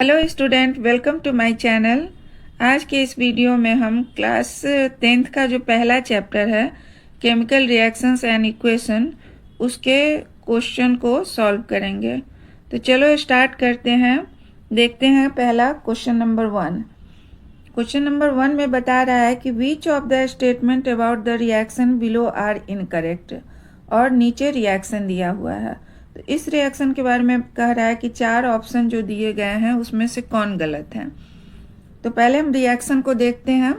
Hello student, welcome to my channel. आज के इस वीडियो में हम क्लास 10th का जो पहला चैप्टर है केमिकल रिएक्शंस एंड इक्वेशन, उसके क्वेश्चन को सॉल्व करेंगे। तो चलो स्टार्ट करते हैं। देखते हैं पहला क्वेश्चन नंबर 1। क्वेश्चन नंबर 1 में बता रहा है कि which of the statement about the reaction below are incorrect, और नीचे रिएक्शन दिया हुआ है। तो इस रिएक्शन के बारे में कह रहा है कि 4 ऑप्शन जो दिए गए हैं उसमें से कौन गलत है। तो पहले हम रिएक्शन को देखते हैं।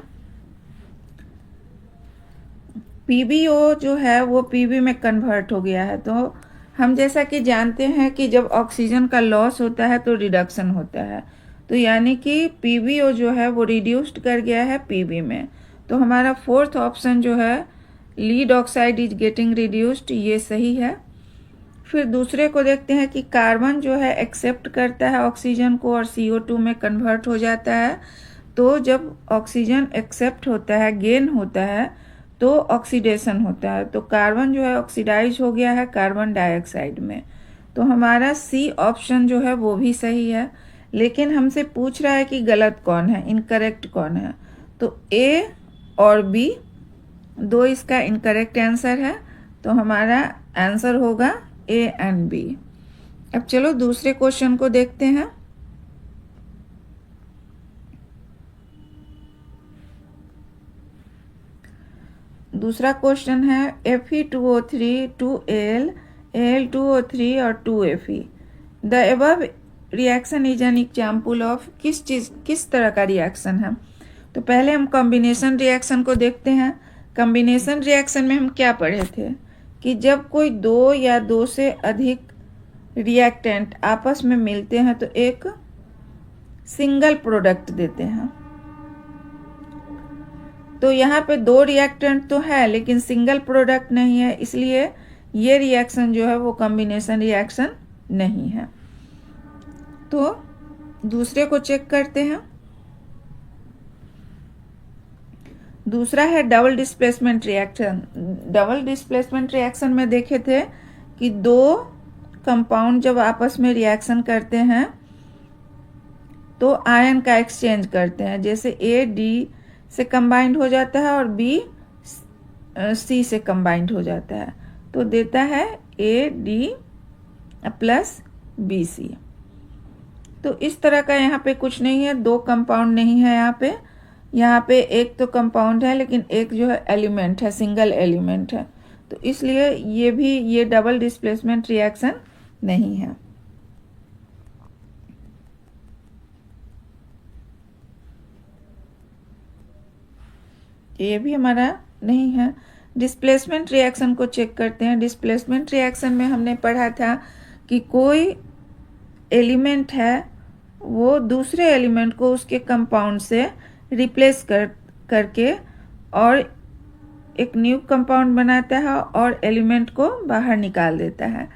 पीबीओ जो है वो पीबी में कन्वर्ट हो गया है। तो हम जैसा कि जानते हैं कि जब ऑक्सीजन का लॉस होता है तो रिडक्शन होता है। तो यानी कि पीबीओ जो है वो रिड्यूस्ड कर गया है पीबी में। तो हमारा फोर्थ ऑप्शन जो है lead oxide is getting reduced, ये सही है। फिर दूसरे को देखते हैं कि कार्बन जो है एक्सेप्ट करता है ऑक्सीजन को और CO2 में कन्वर्ट हो जाता है। तो जब ऑक्सीजन एक्सेप्ट होता है, गेन होता है, तो ऑक्सीडेशन होता है। तो कार्बन जो है ऑक्सीडाइज हो गया है कार्बन डाइऑक्साइड में। तो हमारा सी ऑप्शन जो है वो भी सही है। लेकिन हमसे पूछ रहा है कि गलत कौन है, इनकरेक्ट कौन है। तो ए और बी दो इसका इनकरेक्ट आंसर है। तो हमारा आंसर होगा ए एंड बी। अब चलो दूसरे क्वेश्चन को देखते हैं। दूसरा क्वेश्चन है Fe2O3 2Al Al2O3 और 2Fe। The above reaction is an example of किस तरह का रिएक्शन है। तो पहले हम कॉम्बिनेशन रिएक्शन को देखते हैं। कॉम्बिनेशन रिएक्शन में हम क्या पढ़े थे कि जब कोई दो या दो से अधिक रिएक्टेंट आपस में मिलते हैं तो एक सिंगल प्रोडक्ट देते हैं। तो यहाँ पे दो रिएक्टेंट तो है लेकिन सिंगल प्रोडक्ट नहीं है, इसलिए ये रिएक्शन जो है वो कॉम्बिनेशन रिएक्शन नहीं है। तो दूसरे को चेक करते हैं। दूसरा है double displacement reaction. Double displacement reaction में देखे थे कि दो कंपाउंड जब आपस में रिएक्शन करते हैं तो आयन का एक्सचेंज करते हैं। जैसे ए डी से कंबाइंड हो जाता है और बी सी से कंबाइंड हो जाता है, तो देता है A D plus B C. तो इस तरह का यहाँ पे कुछ नहीं है, दो कंपाउंड नहीं है यहाँ पे एक तो कंपाउंड है लेकिन एक जो है एलिमेंट है, सिंगल एलिमेंट है। तो इसलिए ये डबल डिस्प्लेसमेंट रिएक्शन नहीं है। ये भी हमारा नहीं है। डिस्प्लेसमेंट रिएक्शन को चेक करते हैं। डिस्प्लेसमेंट रिएक्शन में हमने पढ़ा था कि कोई एलिमेंट है वो दूसरे एलिमेंट को उसके कंपाउंड से रिप्लेस करके और एक न्यू कंपाउंड बनाता है और एलिमेंट को बाहर निकाल देता है।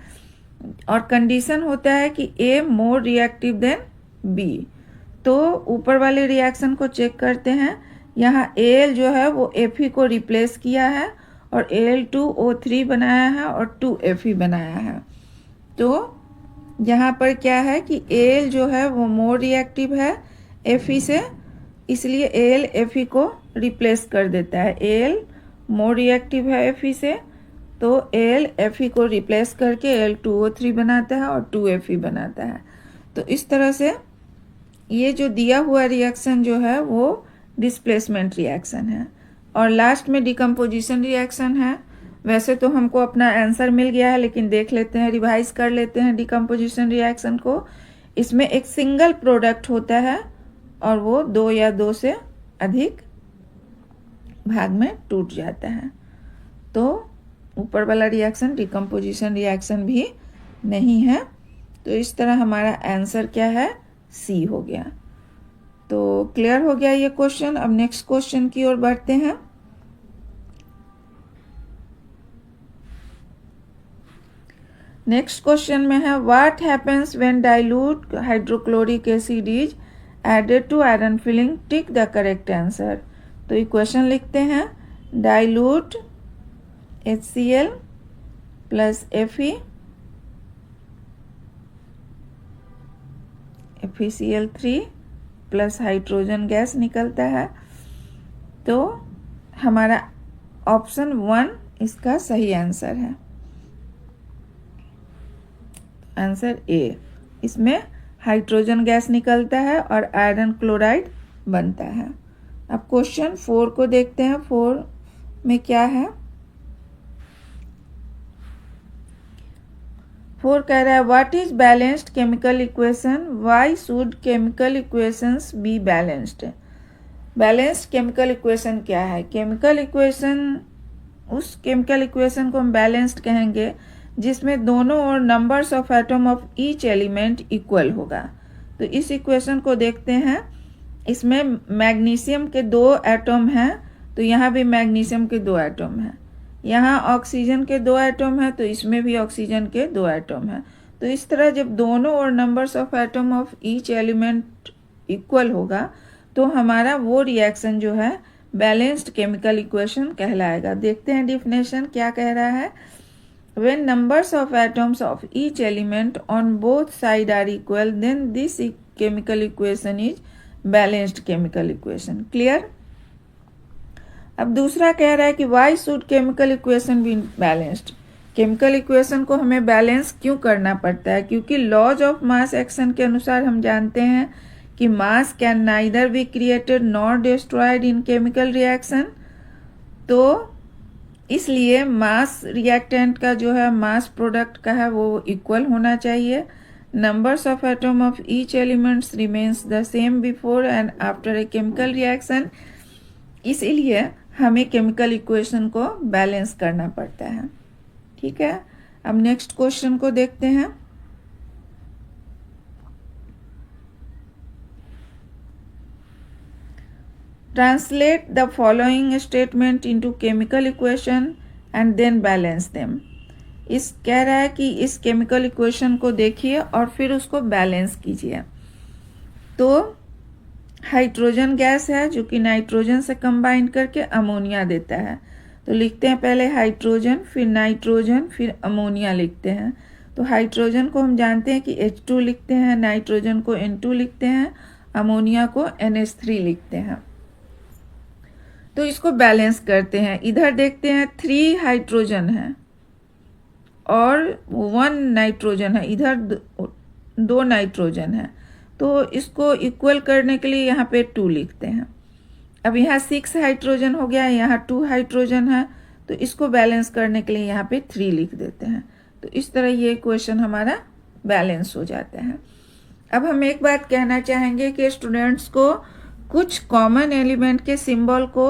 और कंडीशन होता है कि ए मोर रिएक्टिव देन बी। तो ऊपर वाले रिएक्शन को चेक करते हैं। यहाँ Al जो है वो Fe को रिप्लेस किया है और Al2O3 बनाया है और 2Fe बनाया है। तो यहाँ पर क्या है कि Al जो है वो मोर रिएक्टिव है Fe से, इसलिए Al Fe को रिप्लेस कर देता है। Al मोर रिएक्टिव है Fe से, तो Al Fe को रिप्लेस करके Al2O3 बनाता है और 2Fe बनाता है। तो इस तरह से ये जो दिया हुआ रिएक्शन जो है वो डिस्प्लेसमेंट रिएक्शन है। और लास्ट में डिकम्पोजिशन रिएक्शन है। वैसे तो हमको अपना आंसर मिल गया है लेकिन देख लेते हैं, रिवाइज कर लेते हैं डिकम्पोजिशन रिएक्शन को। इसमें एक सिंगल प्रोडक्ट होता है और वो दो या दो से अधिक भाग में टूट जाता है। तो ऊपर वाला रिएक्शन डिकम्पोजिशन रिएक्शन भी नहीं है। तो इस तरह हमारा आंसर क्या है, सी हो गया। तो क्लियर हो गया ये क्वेश्चन। अब नेक्स्ट क्वेश्चन की ओर बढ़ते हैं। नेक्स्ट क्वेश्चन में है what happens when dilute hydrochloric acid is added to iron filing, tick the correct answer. तो इक्वेशन लिखते हैं। Dilute HCl plus Fe FeCl3 plus hydrogen gas निकलता है। तो हमारा ऑप्शन 1 इसका सही आंसर है, आंसर ए। इसमें हाइड्रोजन गैस निकलता है और आयरन क्लोराइड बनता है। अब क्वेश्चन 4 को देखते हैं। 4 में क्या है? 4 कह रहा है what is balanced chemical equation, why should chemical equations be balanced. Balanced chemical equation क्या है? केमिकल इक्वेशन, उस केमिकल इक्वेशन को हम बैलेंस्ड कहेंगे जिसमें दोनों ओर numbers of atom of each element equal होगा। तो इस इक्वेशन को देखते हैं। इसमें मैग्नीशियम के 2 एटम हैं, तो यहाँ भी मैग्नीशियम के 2 एटम हैं। यहाँ ऑक्सीजन के 2 एटम हैं, तो इसमें भी ऑक्सीजन के 2 एटम हैं। तो इस तरह जब दोनों और numbers of atom of each element equal होगा तो हमारा वो रिएक्शन जो है बैलेंस्ड केमिकल इक्वेशन कहलाएगा। देखते हैं डिफिनेशन क्या कह रहा है। When numbers of atoms of each element on both sides are equal, then this chemical equation is balanced chemical equation. Clear? अब दूसरा कह रहा है कि why should chemical equation be balanced? Chemical equation को हमें बैलेंस क्यों करना पड़ता है? क्योंकि लॉज ऑफ मास एक्शन के अनुसार हम जानते हैं कि मास can neither be created nor destroyed in chemical reaction. तो इसलिए मास रिएक्टेंट का जो है मास प्रोडक्ट का है वो इक्वल होना चाहिए। Numbers of atom of each elements remains the same before and after a chemical reaction. इसीलिए हमें केमिकल इक्वेशन को बैलेंस करना पड़ता है। ठीक है, अब नेक्स्ट क्वेश्चन को देखते हैं। Translate the following statement into chemical equation and then balance them. इस कह रहा है कि इस केमिकल इक्वेशन को देखिए और फिर उसको बैलेंस कीजिए। तो हाइड्रोजन गैस है जो कि नाइट्रोजन से कंबाइन करके अमोनिया देता है। तो लिखते हैं पहले हाइड्रोजन, फिर नाइट्रोजन, फिर अमोनिया लिखते हैं। तो हाइड्रोजन को हम जानते हैं कि H2 लिखते हैं, नाइट्रोजन को N2 लिखते हैं, अमोनिया को NH3 लिखते हैं। तो इसको बैलेंस करते हैं। इधर देखते हैं 3 हाइड्रोजन है और 1 नाइट्रोजन है, इधर 2 नाइट्रोजन है। तो इसको इक्वल करने के लिए यहाँ पे 2 लिखते हैं। अब यहाँ 6 हाइड्रोजन हो गया, यहाँ 2 हाइड्रोजन है, तो इसको बैलेंस करने के लिए यहाँ पे 3 लिख देते हैं। तो इस तरह ये इक्वेशन हमारा बैलेंस हो जाता है। अब हम एक बात कहना चाहेंगे कि स्टूडेंट्स को कुछ कॉमन एलिमेंट के सिंबल को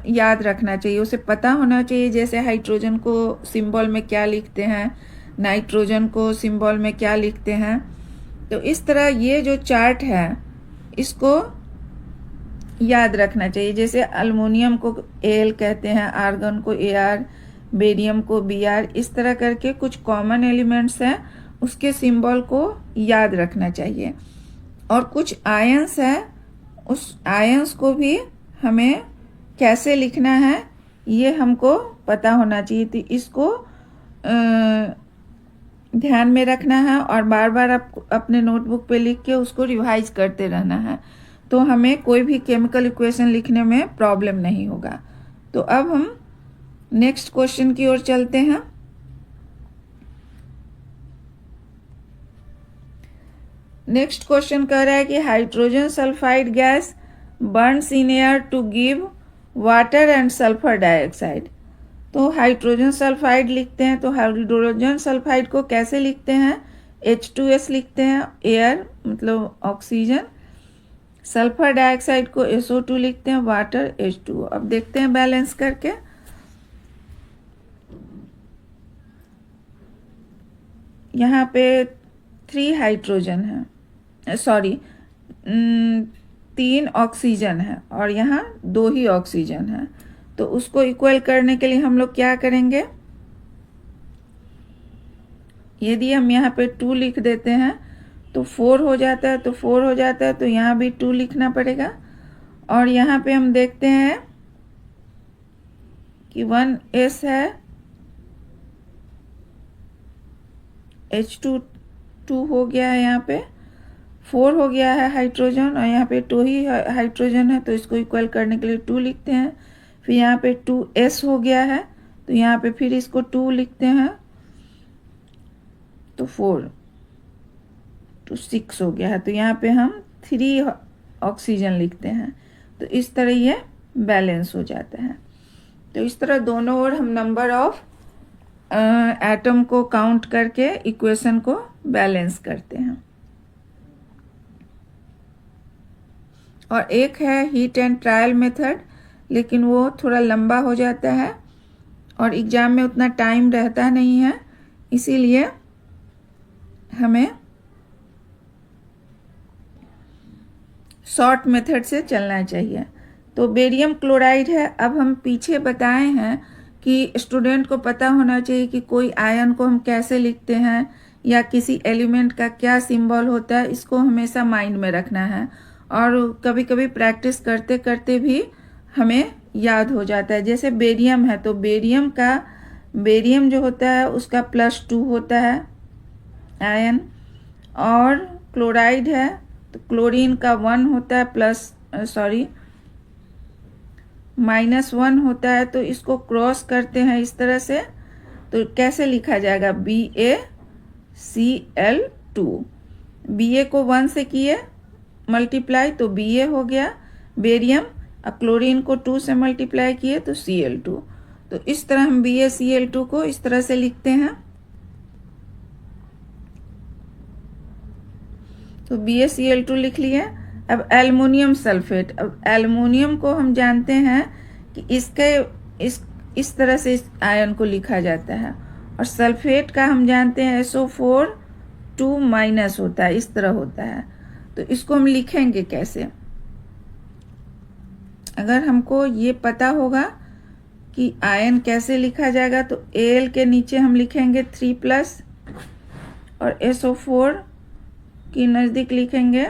याद रखना चाहिए, उसे पता होना चाहिए। जैसे हाइड्रोजन को सिंबल में क्या लिखते हैं, नाइट्रोजन को सिंबल में क्या लिखते हैं। तो इस तरह ये जो चार्ट है इसको याद रखना चाहिए। जैसे अल्युमिनियम को Al कहते हैं, आर्गन को Ar, बेरियम को Br, इस तरह करके कुछ कॉमन एलिमेंट्स हैं, उसके सिंबल को याद रखना चाहिए। और कुछ आयंस है, उस आयंस को भी हमें कैसे लिखना है ये हमको पता होना चाहिए। तो इसको ध्यान में रखना है और बार बार आप अपने नोटबुक पे लिख के उसको रिवाइज करते रहना है, तो हमें कोई भी केमिकल इक्वेशन लिखने में प्रॉब्लम नहीं होगा। तो अब हम नेक्स्ट क्वेश्चन की ओर चलते हैं। नेक्स्ट क्वेश्चन कह रहा है कि hydrogen sulphide gas burns in air to give water and sulphur dioxide. तो हाइड्रोजन सल्फाइड लिखते हैं, तो हाइड्रोजन सल्फाइड को कैसे लिखते हैं? H2S लिखते हैं, एयर मतलब ऑक्सीजन। सल्फर डाइऑक्साइड को SO2 लिखते हैं, वाटर H2O। अब देखते हैं बैलेंस करके। यहाँ पे 3 हाइड्रोजन है, सॉरी 3 ऑक्सीजन है और यहाँ 2 ही ऑक्सीजन है। तो उसको इक्वल करने के लिए हम लोग क्या करेंगे? यदि हम यहाँ पे 2 लिख देते हैं तो 4 हो जाता है, तो 4 हो जाता है, तो यहाँ भी 2 लिखना पड़ेगा। और यहाँ पे हम देखते हैं कि 1s है, H2 2 हो गया है यहाँ पे, 4 हो गया है हाइड्रोजन, और यहाँ पे 2 ही हाइड्रोजन है, तो इसको इक्वल करने के लिए 2 लिखते हैं। फिर यहाँ पे 2s हो गया है, तो यहाँ पे फिर इसको 2 लिखते हैं, तो 4 to 6 हो गया है, तो यहाँ पे हम 3 ऑक्सीजन लिखते हैं। तो इस तरह ये बैलेंस हो जाता है। तो इस तरह दोनों ओर हम नंबर ऑफ एटम को काउंट करके इक्वेशन को बैलेंस करते हैं। और एक है हीट एंड ट्रायल मेथड, लेकिन वो थोड़ा लंबा हो जाता है और एग्जाम में उतना टाइम रहता नहीं है, इसीलिए हमें शॉर्ट मेथड से चलना चाहिए। तो बेरियम क्लोराइड है। अब हम पीछे बताए हैं कि स्टूडेंट को पता होना चाहिए कि कोई आयन को हम कैसे लिखते हैं या किसी एलिमेंट का क्या सिंबल होता है, इसको हमेशा माइंड में रखना है। और कभी कभी प्रैक्टिस करते करते भी हमें याद हो जाता है। जैसे बेरियम है, तो बेरियम जो होता है उसका +2 होता है आयन, और क्लोराइड है तो क्लोरीन का 1 होता है, -1 होता है। तो इसको क्रॉस करते हैं इस तरह से, तो कैसे लिखा जाएगा, BaCl2। Ba को 1 से किए मल्टीप्लाई, तो Ba हो गया बेरियम, और क्लोरीन को 2 से मल्टीप्लाई किए तो Cl2। तो इस तरह हम BaCl2 को इस तरह से लिखते हैं। तो BaCl2 लिख लिए। अब एल्युमिनियम सल्फेट, अब एल्युमिनियम को हम जानते हैं कि इस तरह से इस आयन को लिखा जाता है, और सल्फेट का हम जानते हैं SO4 2- होता है, इस तरह होता है। तो इसको हम लिखेंगे कैसे, अगर हमको ये पता होगा कि आयन कैसे लिखा जाएगा, तो Al के नीचे हम लिखेंगे 3+ और SO4 की नज़दीक लिखेंगे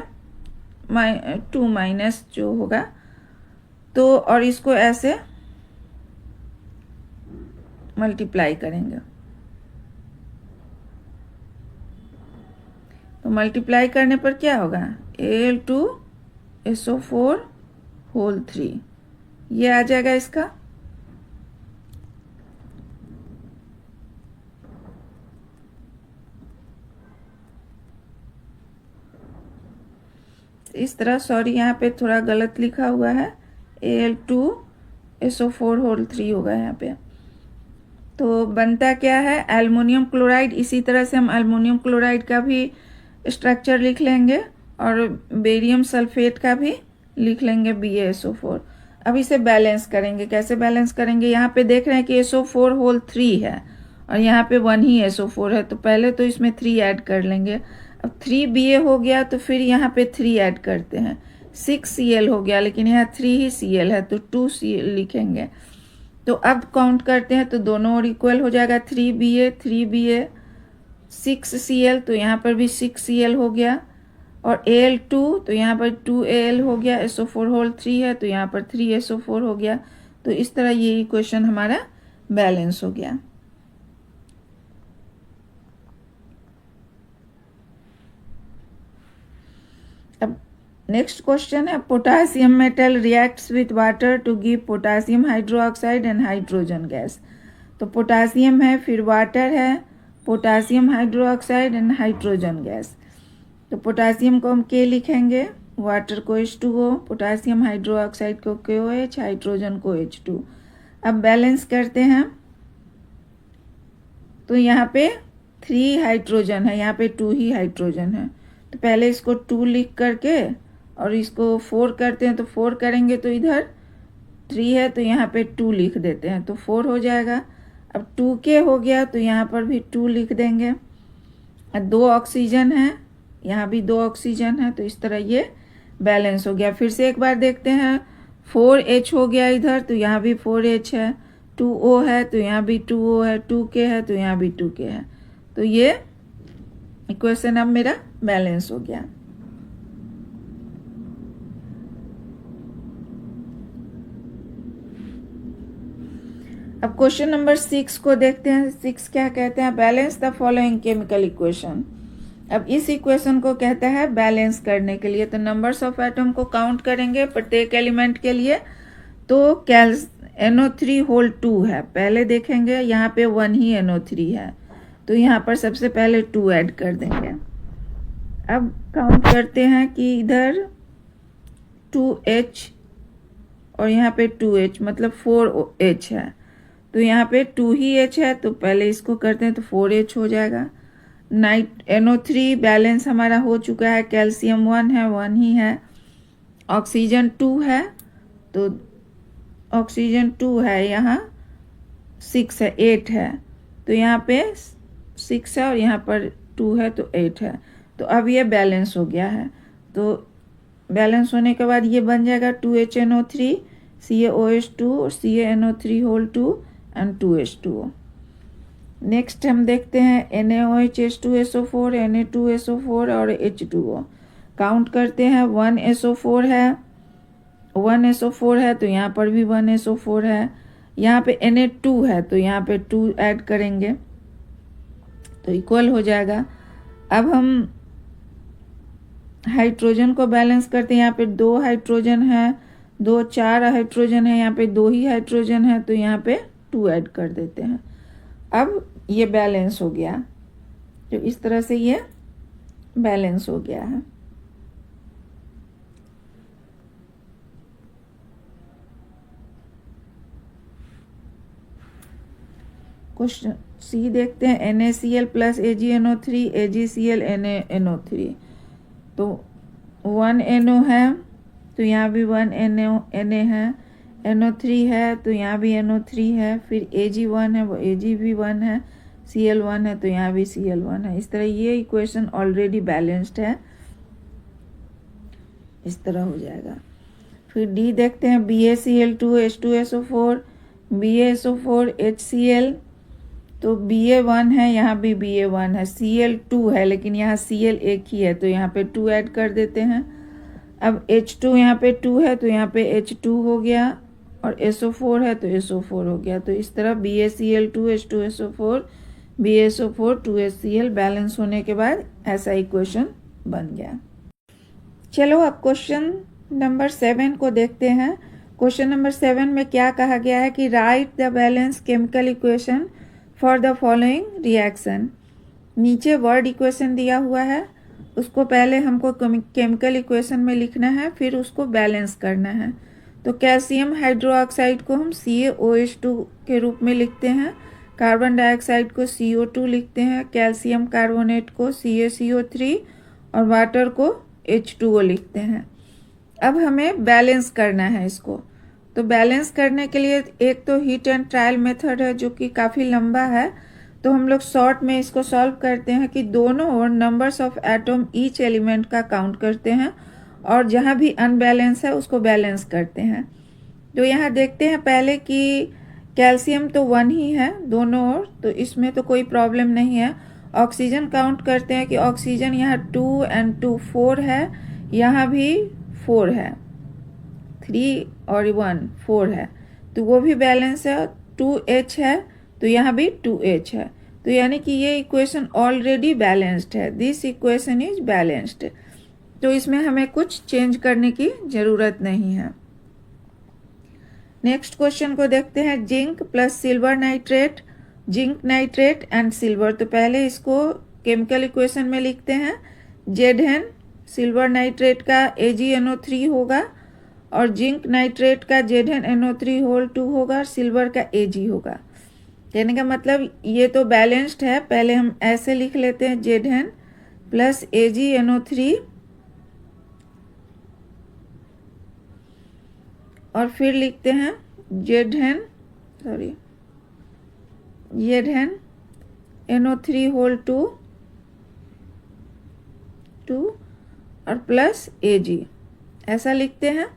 2- जो होगा, तो और इसको ऐसे मल्टीप्लाई करेंगे। तो मल्टीप्लाई करने पर क्या होगा, Al2SO4 होल 3, ये आ जाएगा इसका। इस तरह, सॉरी यहाँ पे थोड़ा गलत लिखा हुआ है, Al2SO4 होल 3 होगा यहाँ पे। तो बनता क्या है, एल्युमिनियम क्लोराइड। इसी तरह से हम एल्युमिनियम क्लोराइड का भी स्ट्रक्चर लिख लेंगे और बेरियम सल्फेट का भी लिख लेंगे BaSO4। अब इसे बैलेंस करेंगे। कैसे बैलेंस करेंगे, यहाँ पे देख रहे हैं कि SO4 होल 3 है और यहाँ पे 1 ही SO4 है, तो पहले तो इसमें 3 ऐड कर लेंगे। अब 3Ba हो गया, तो फिर यहाँ पे 3 ऐड करते हैं, 6Cl हो गया, लेकिन यहाँ 3 ही Cl है, तो 2Cl लिखेंगे। तो अब काउंट करते हैं, तो दोनों ओर इक्वल हो जाएगा, 3Ba 6Cl, तो यहाँ पर भी 6Cl हो गया, और Al2 तो यहाँ पर 2Al हो गया, SO4 होल 3 है, तो यहाँ पर 3SO4 हो गया। तो इस तरह ये इक्वेशन हमारा बैलेंस हो गया। अब नेक्स्ट क्वेश्चन है, potassium metal reacts with water to give potassium hydroxide and hydrogen gas. तो पोटासियम है, फिर वाटर है, potassium hydroxide and hydrogen gas. तो पोटासियम को हम K लिखेंगे, वाटर को H2O, पोटासियम हाइड्रोक्साइड को KOH, हाइड्रोजन को H2। अब बैलेंस करते हैं, तो यहाँ पे 3 हाइड्रोजन है, यहाँ पे 2 ही हाइड्रोजन है। तो पहले इसको 2 लिख करके और इसको 4 करते हैं, तो 4 करेंगे तो इधर 3 है, तो यहाँ पे 2 लिख देते हैं, तो 4 हो जाएगा। अब 2K हो गया, तो यहाँ पर भी 2 लिख देंगे। 2 ऑक्सीजन है, यहाँ भी 2 ऑक्सीजन है, तो इस तरह ये बैलेंस हो गया। फिर से एक बार देखते हैं, 4H हो गया इधर, तो यहाँ भी 4H है, 2O है, तो यहाँ भी 2O है, 2K है, तो यहाँ भी 2K है। तो ये इक्वेशन अब मेरा बैलेंस हो गया। अब क्वेश्चन नंबर 6 को देखते हैं। 6 क्या कहते हैं, balance the following chemical equation. अब इस इक्वेशन को कहता है बैलेंस करने के लिए। तो नंबर्स ऑफ एटम को काउंट करेंगे प्रत्येक एलिमेंट के लिए। तो NO3 होल 2 है, पहले देखेंगे यहाँ पे 1 ही NO3 है, तो यहाँ पर सबसे पहले 2 ऐड कर देंगे। अब काउंट करते हैं कि इधर 2H और यहाँ पे 2H, मतलब 4H है, तो यहाँ पे 2 ही H है, तो पहले इसको करते हैं तो 4H हो जाएगा। NO3 बैलेंस हमारा हो चुका है, कैल्शियम 1 है, 1 ही है, ऑक्सीजन 2 है, तो ऑक्सीजन 2 है, यहाँ 6 है, 8 है, तो यहाँ पे 6 है और यहाँ पर 2 है तो 8 है। तो अब ये बैलेंस हो गया है। तो बैलेंस होने के बाद ये बन जाएगा 2HNO3, CaOH2 और CaNO3 whole 2 and 2H2O। Next हम देखते हैं NaOH, H2SO4, Na2SO4 और H2O। काउंट करते हैं, 1SO4 है, 1SO4 है, तो यहाँ पर भी 1SO4 है। यहाँ पे Na2 है, तो यहाँ पे 2 ऐड करेंगे तो इक्वल हो जाएगा। अब हम हाइड्रोजन को बैलेंस करते हैं। यहाँ पे 2 हाइड्रोजन है, 2 4 हाइड्रोजन है, यहाँ पे 2 ही हाइड्रोजन है, तो यहाँ पे 2 ऐड कर देते हैं। अब ये बैलेंस हो गया, तो इस तरह से ये बैलेंस हो गया है। क्वेश्चन सी देखते हैं, NaCl plus AgNO3, AgCl NaNO3, तो 1 NO है, तो यहाँ भी 1 Na है, NO3 है, तो यहाँ भी NO3 है, फिर Ag1 है, वो Ag भी 1 है, Cl1 है, तो यहाँ भी Cl1 है। इस तरह ये इक्वेशन ऑलरेडी बैलेंस्ड है, इस तरह हो जाएगा। फिर डी देखते हैं, BaCl2, H2SO4, BaSO4, HCl, तो Ba1 है, यहाँ भी Ba1 है, Cl2 है, लेकिन यहाँ Cl एक ही है, तो यहाँ पे 2 ऐड कर देते हैं। अब H2 यहाँ पे 2 है, तो यहाँ पे H2 हो गया, और SO4 है तो SO4 हो गया। तो इस तरह BaCl2, H2SO4, BaSO4, 2HCl balance होने के बाद ऐसा इक्वेशन बन गया। चलो अब क्वेश्चन नंबर 7 को देखते हैं। क्वेश्चन नंबर 7 में क्या कहा गया है कि right the balance chemical equation for the following reaction. नीचे वर्ड इक्वेशन दिया हुआ है, उसको पहले हमको केमिकल इक्वेशन में लिखना है, फिर उसको बैलेंस करना है। तो कैल्शियम हाइड्रोक्साइड को हम CaOH2 के रूप में लिखते हैं, कार्बन डाइऑक्साइड को CO2 लिखते हैं, कैल्शियम कार्बोनेट को CaCO3 और वाटर को H2O लिखते हैं। अब हमें बैलेंस करना है इसको। तो बैलेंस करने के लिए एक तो हीट एंड ट्रायल मेथड है, जो कि काफ़ी लंबा है, तो हम लोग शॉर्ट में इसको सॉल्व करते हैं कि दोनों ओर numbers of atom each element का काउंट करते हैं, और जहाँ भी अनबैलेंस है उसको बैलेंस करते हैं। तो यहाँ देखते हैं पहले कि कैल्शियम तो 1 ही है दोनों ओर, तो इसमें तो कोई प्रॉब्लम नहीं है। ऑक्सीजन काउंट करते हैं कि ऑक्सीजन यहाँ 2 and 2 4 है, यहाँ भी 4 है, 3 और 1 4 है, तो वो भी बैलेंस है। 2H है, तो यहाँ भी 2H है, तो यानी कि ये इक्वेशन ऑलरेडी बैलेंस्ड है। दिस इक्वेशन इज बैलेंस्ड, तो इसमें हमें कुछ चेंज करने की ज़रूरत नहीं है। नेक्स्ट क्वेश्चन को देखते हैं, zinc plus silver nitrate, zinc nitrate and silver. तो पहले इसको केमिकल इक्वेशन में लिखते हैं, Zn सिल्वर नाइट्रेट का AgNO3 होगा, और जिंक नाइट्रेट का ZnNO3 होल 2 होगा, और सिल्वर का Ag होगा। कहने का मतलब ये तो बैलेंस्ड है, पहले हम ऐसे लिख लेते हैं, Zn प्लस AgNO3, और फिर लिखते हैं ZnNO3 होल 2 और प्लस Ag, ऐसा लिखते हैं।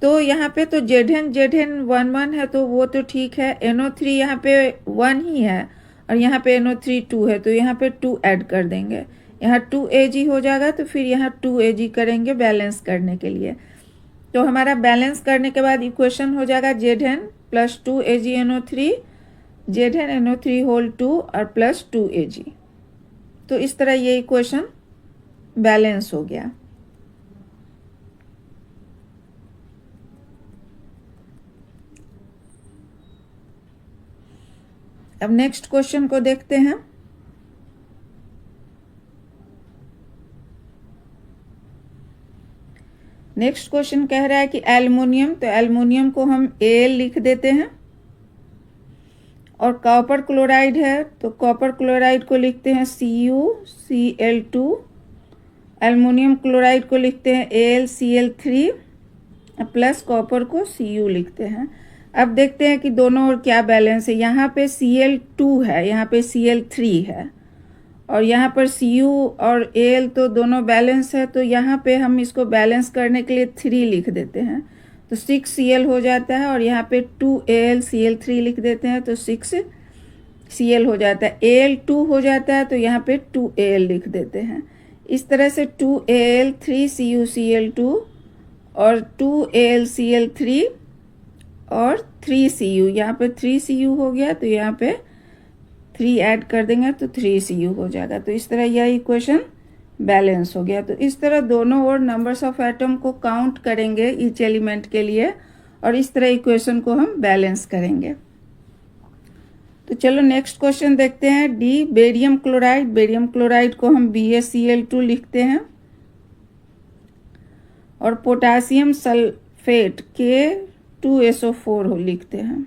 तो यहाँ पे तो Zn 1 1 है, तो वो तो ठीक है। NO3 यहाँ पे 1 ही है, और यहाँ पे NO3 2 है, तो यहाँ पे 2 ऐड कर देंगे, यहाँ 2 Ag हो जाएगा, तो फिर यहाँ 2 Ag करेंगे बैलेंस करने के लिए। तो हमारा बैलेंस करने के बाद इक्वेशन हो जाएगा Zn plus 2 AgNO3, ZnNO3 whole 2 और प्लस 2 Ag। तो इस तरह ये इक्वेशन बैलेंस हो गया। अब नेक्स्ट क्वेश्चन को देखते हैं। नेक्स्ट क्वेश्चन कह रहा है कि एल्युमिनियम, तो एल्युमिनियम को हम Al लिख देते हैं। और कॉपर क्लोराइड है तो कॉपर क्लोराइड को लिखते हैं CuCl2। एल्युमिनियम क्लोराइड को लिखते हैं AlCl3 प्लस कॉपर को Cu लिखते हैं। अब देखते हैं कि दोनों और क्या बैलेंस है। यहाँ पे Cl2 है, यहाँ पे Cl3 है और यहाँ पर Cu और Al तो दोनों बैलेंस है, तो यहाँ पे हम इसको बैलेंस करने के लिए 3 लिख देते हैं तो 6Cl हो जाता है। और यहाँ पे 2AlCl3 लिख देते हैं तो 6Cl हो जाता है। Al2 हो जाता है तो यहाँ पे 2Al लिख देते हैं। इस तरह से 2Al 3CuCl2 और 2AlCl3 और 3Cu, यहाँ पे 3Cu हो गया तो यहाँ पे 3 ऐड कर देंगे तो 3Cu हो जाएगा। तो इस तरह यह इक्वेशन बैलेंस हो गया। तो इस तरह दोनों ओर नंबर्स ऑफ एटम को काउंट करेंगे ईच एलिमेंट के लिए और इस तरह इक्वेशन को हम बैलेंस करेंगे। तो चलो नेक्स्ट क्वेश्चन देखते हैं। D, barium chloride. Barium chloride को हम BaCl2 लिखते हैं और पोटासियम सल्फेट K2SO4 लिखते हैं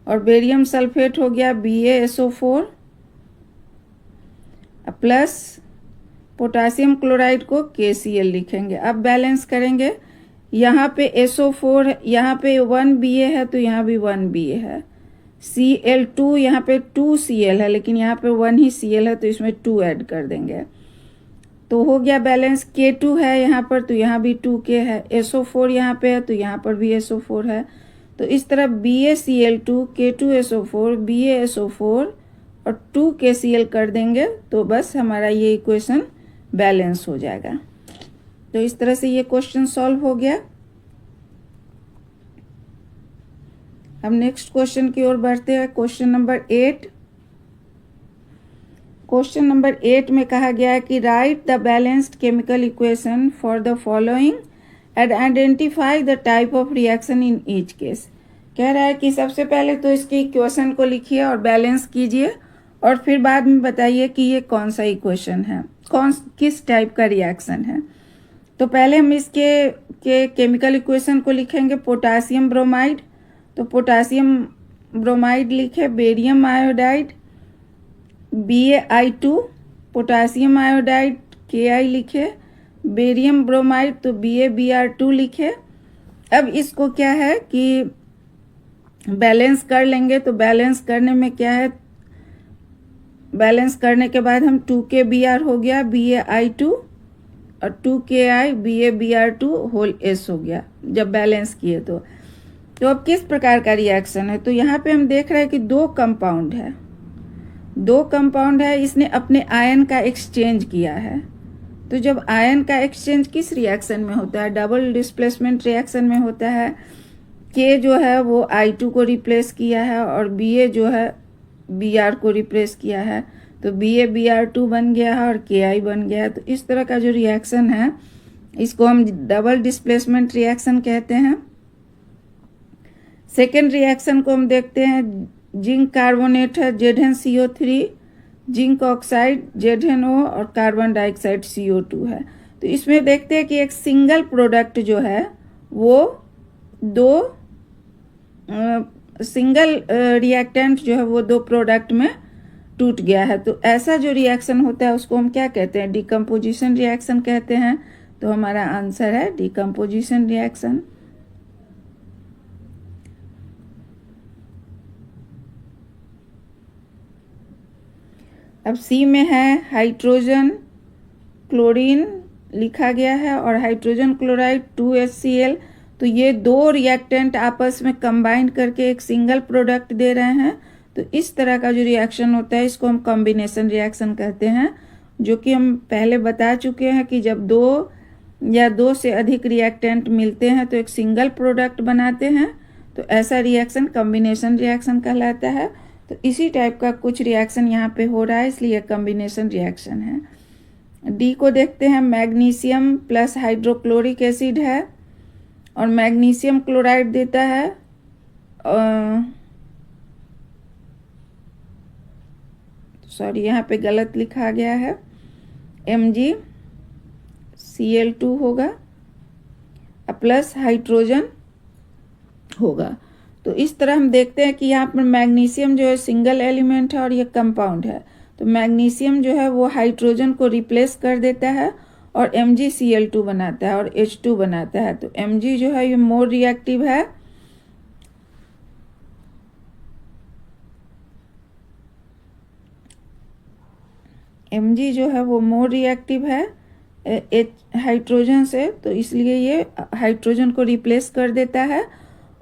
और बेरियम सल्फेट हो गया BaSO4 प्लस पोटासियम क्लोराइड को KCl लिखेंगे। अब बैलेंस करेंगे। यहाँ पे SO4, यहाँ पे 1Ba है तो यहाँ भी 1Ba है। Cl2, यहाँ पे 2Cl है लेकिन यहाँ पे 1 ही Cl है तो इसमें 2 ऐड कर देंगे तो हो गया बैलेंस। K2 है यहाँ पर तो यहाँ भी 2K है। SO4 यहाँ पे है तो यहाँ पर भी SO4 है। तो इस तरह BaCl2, K2SO4, BaSO4 और 2KCl कर देंगे तो बस हमारा ये इक्वेशन बैलेंस हो जाएगा। तो इस तरह से ये क्वेश्चन सॉल्व हो गया। अब नेक्स्ट क्वेश्चन की ओर बढ़ते हैं। Question number 8। क्वेश्चन नंबर 8 में कहा गया है कि right the balanced chemical equation for the following and identify the type of reaction in each case. कह रहा है कि सबसे पहले तो इसके इक्वेशन को लिखिए और बैलेंस कीजिए और फिर बाद में बताइए कि ये कौन सा इक्वेशन है, किस टाइप का रिएक्शन है। तो पहले हम इसके केमिकल इक्वेशन को लिखेंगे। पोटासियम ब्रोमाइड, तो पोटासियम ब्रोमाइड लिखे। Barium iodide BaI2, potassium iodide Ki लिखे। बेरियम ब्रोमाइड तो BaBr2 लिखे। अब इसको क्या है कि बैलेंस कर लेंगे। तो बैलेंस करने में क्या है, बैलेंस करने के बाद हम 2KBr हो गया BaI2 और 2Ki BaBr2 होल S हो गया जब बैलेंस किए। तो अब किस प्रकार का रिएक्शन है, तो यहाँ पे हम देख रहे हैं कि दो कंपाउंड है, इसने अपने आयन का एक्सचेंज किया है। तो जब आयन का एक्सचेंज किस रिएक्शन में होता है, डबल डिस्प्लेसमेंट रिएक्शन में होता है। K जो है वो I2 को रिप्लेस किया है और Ba जो है Br को रिप्लेस किया है तो BaBr2 बन गया है और Ki बन गया है। तो इस तरह का जो रिएक्शन है इसको हम डबल डिस्प्लेसमेंट रिएक्शन कहते हैं। सेकेंड रिएक्शन को हम देखते हैं। जिंक कार्बोनेट है ZnCO3, जिंक ऑक्साइड ZnO और कार्बन डाइऑक्साइड CO2 है। तो इसमें देखते हैं कि एक सिंगल प्रोडक्ट जो है वो दो सिंगल रिएक्टेंट जो है वो दो प्रोडक्ट में टूट गया है। तो ऐसा जो रिएक्शन होता है उसको हम क्या कहते हैं, डिकम्पोजिशन रिएक्शन कहते हैं। तो हमारा आंसर है डिकम्पोजिशन रिएक्शन। अब सी में है हाइड्रोजन क्लोरीन लिखा गया है और हाइड्रोजन क्लोराइड 2HCl। तो ये दो रिएक्टेंट आपस में कंबाइन करके एक सिंगल प्रोडक्ट दे रहे हैं। तो इस तरह का जो रिएक्शन होता है इसको हम कॉम्बिनेशन रिएक्शन कहते हैं, जो कि हम पहले बता चुके हैं कि जब दो या दो से अधिक रिएक्टेंट मिलते हैं तो एक सिंगल प्रोडक्ट बनाते हैं। तो ऐसा रिएक्शन कॉम्बिनेशन रिएक्शन कहलाता है। तो इसी टाइप का कुछ रिएक्शन यहाँ पे हो रहा है, इसलिए कॉम्बिनेशन रिएक्शन है। डी को देखते हैं, मैग्नीशियम प्लस हाइड्रोक्लोरिक एसिड है और मैग्नीशियम क्लोराइड देता है सॉरी यहाँ पे गलत लिखा गया है, MgCl2 होगा प्लस हाइड्रोजन होगा। तो इस तरह हम देखते हैं कि यहाँ पर मैग्नीशियम जो है सिंगल एलिमेंट है और ये कंपाउंड है, तो मैग्नीशियम जो है वो हाइड्रोजन को रिप्लेस कर देता है और MgCl2 बनाता है और H2 बनाता है। तो Mg जो है ये मोर रिएक्टिव है, Mg जो है वो मोर रिएक्टिव है हाइड्रोजन से, तो इसलिए ये हाइड्रोजन को रिप्लेस कर देता है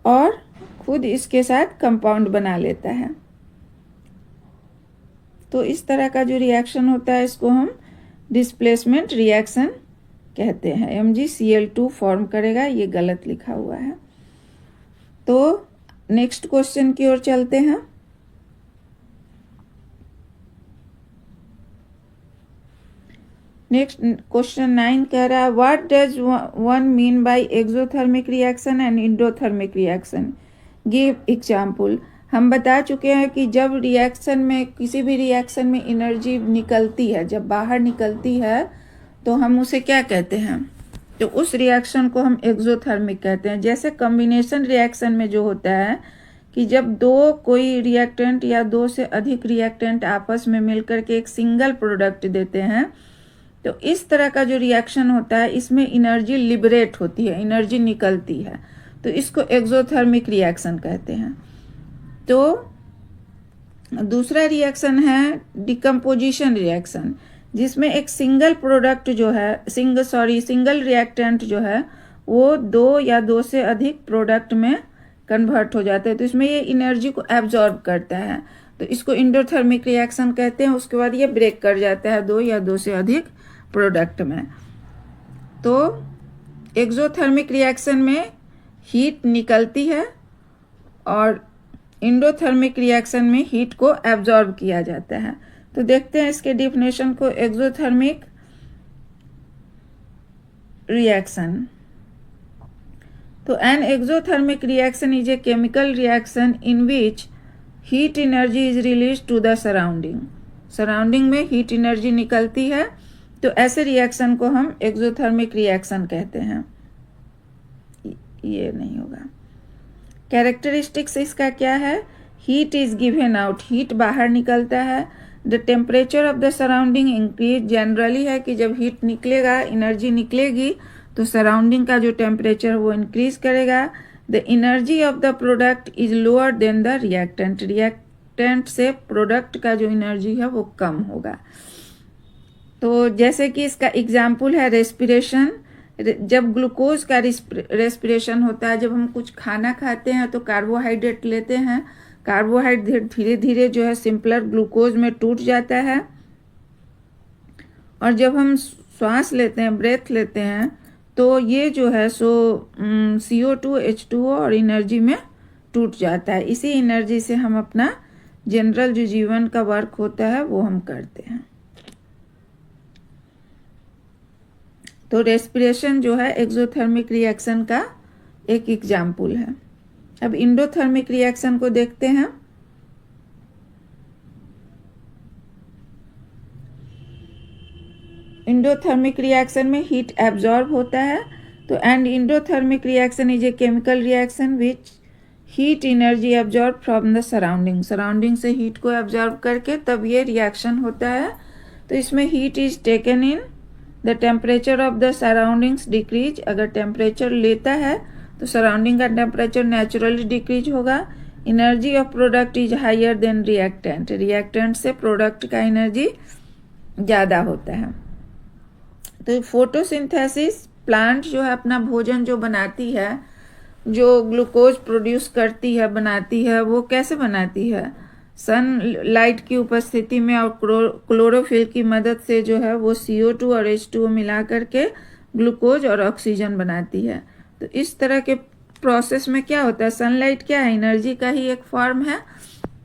और खुद इसके साथ कंपाउंड बना लेता है। तो इस तरह का जो रिएक्शन होता है इसको हम डिस्प्लेसमेंट रिएक्शन कहते हैं। MgCl2 फॉर्म करेगा, ये गलत लिखा हुआ है। तो नेक्स्ट क्वेश्चन की ओर चलते हैं। नेक्स्ट क्वेश्चन 9 कह रहा है, what does one mean by exothermic reaction and endothermic reaction, give example. हम बता चुके हैं कि जब रिएक्शन में, किसी भी रिएक्शन में एनर्जी निकलती है, जब बाहर निकलती है तो हम उसे क्या कहते हैं, तो उस रिएक्शन को हम एक्सोथर्मिक कहते हैं। जैसे कॉम्बिनेशन रिएक्शन में जो होता है कि जब कोई रिएक्टेंट या दो से अधिक रिएक्टेंट आपस में मिलकर के एक सिंगल प्रोडक्ट देते हैं, तो इस तरह का जो रिएक्शन होता है इसमें एनर्जी लिबरेट होती है, एनर्जी निकलती है, तो इसको एक्सोथर्मिक रिएक्शन कहते हैं। तो दूसरा रिएक्शन है डिकम्पोजिशन रिएक्शन, जिसमें एक सिंगल प्रोडक्ट जो है सिंगल रिएक्टेंट जो है वो दो या दो से अधिक प्रोडक्ट में कन्वर्ट हो जाता है, तो इसमें ये एनर्जी को एब्जॉर्ब करता है, तो इसको इंडोथर्मिक रिएक्शन कहते हैं। उसके बाद ये ब्रेक कर जाता है दो या दो से अधिक प्रोडक्ट में। तो एक्सोथर्मिक रिएक्शन में हीट निकलती है और इंडोथर्मिक रिएक्शन में हीट को एब्जॉर्ब किया जाता है। तो देखते हैं इसके डेफिनेशन को। एक्सोथर्मिक रिएक्शन, तो an exothermic reaction is a chemical reaction in which heat energy is release to the surrounding, surrounding में हीट एनर्जी निकलती है, तो ऐसे रिएक्शन को हम एक्सोथर्मिक रिएक्शन कहते हैं। ये नहीं होगा। कैरेक्टरिस्टिक्स इसका क्या है, heat is given out, heat बाहर निकलता है। The temperature of the surrounding increase, generally है कि जब हीट निकलेगा, एनर्जी निकलेगी, तो सराउंडिंग का जो टेम्परेचर वो इंक्रीज करेगा। The energy of the product is lower than the reactant, reactant से प्रोडक्ट का जो एनर्जी है वो कम होगा। तो जैसे कि इसका एग्जाम्पल है रेस्पिरेशन, जब ग्लूकोज का रेस्पिरेशन होता है, जब हम कुछ खाना खाते हैं तो कार्बोहाइड्रेट लेते हैं, कार्बोहाइड्रेट धीरे धीरे जो है सिंपलर ग्लूकोज में टूट जाता है, और जब हम श्वास लेते हैं, ब्रेथ लेते हैं, तो ये जो है CO2 H2O और एनर्जी में टूट जाता है। इसी एनर्जी से हम अपना जनरल जो जीवन का वर्क होता है वो हम करते हैं। तो रेस्पिरेशन जो है एक्सोथर्मिक रिएक्शन का एक एग्जाम्पल है। अब इंडोथर्मिक रिएक्शन को देखते हैं। इंडोथर्मिक रिएक्शन में हीट एब्जॉर्ब होता है, तो and endothermic reaction is a chemical reaction which heat energy absorb from the surrounding, surrounding से हीट को एब्जॉर्ब करके तब ये रिएक्शन होता है। तो इसमें heat is taken in, the temperature of the surroundings decrease, अगर टेम्परेचर लेता है तो सराउंडिंग का टेम्परेचर नेचुरली डिक्रीज होगा। Energy of product is higher than reactant, reactant से प्रोडक्ट का एनर्जी ज़्यादा होता है। तो फोटोसिंथेसिस, प्लांट जो है अपना भोजन जो बनाती है, जो ग्लूकोज प्रोड्यूस करती है, बनाती है, वो कैसे बनाती है, सनलाइट की उपस्थिति में और क्लोरोफिल की मदद से जो है वो CO2 और H2O मिला करके ग्लूकोज और ऑक्सीजन बनाती है। तो इस तरह के प्रोसेस में क्या होता है, सनलाइट क्या है, एनर्जी का ही एक फॉर्म है,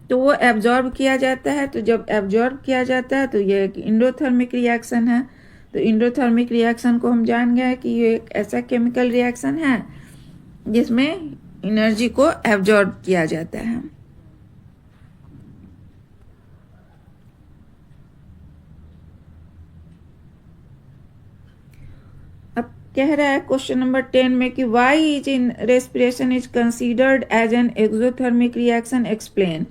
तो वो एब्जॉर्ब किया जाता है। तो जब एब्जॉर्ब किया जाता है तो ये एक इंडोथर्मिक रिएक्शन है। तो इंडोथर्मिक रिएक्शन को हम जान गए कि ये एक ऐसा केमिकल रिएक्शन है जिसमें एनर्जी को एब्जॉर्ब किया जाता है। अब कह रहा है क्वेश्चन नंबर 10 में कि why is in respiration is considered as an exothermic reaction, explain.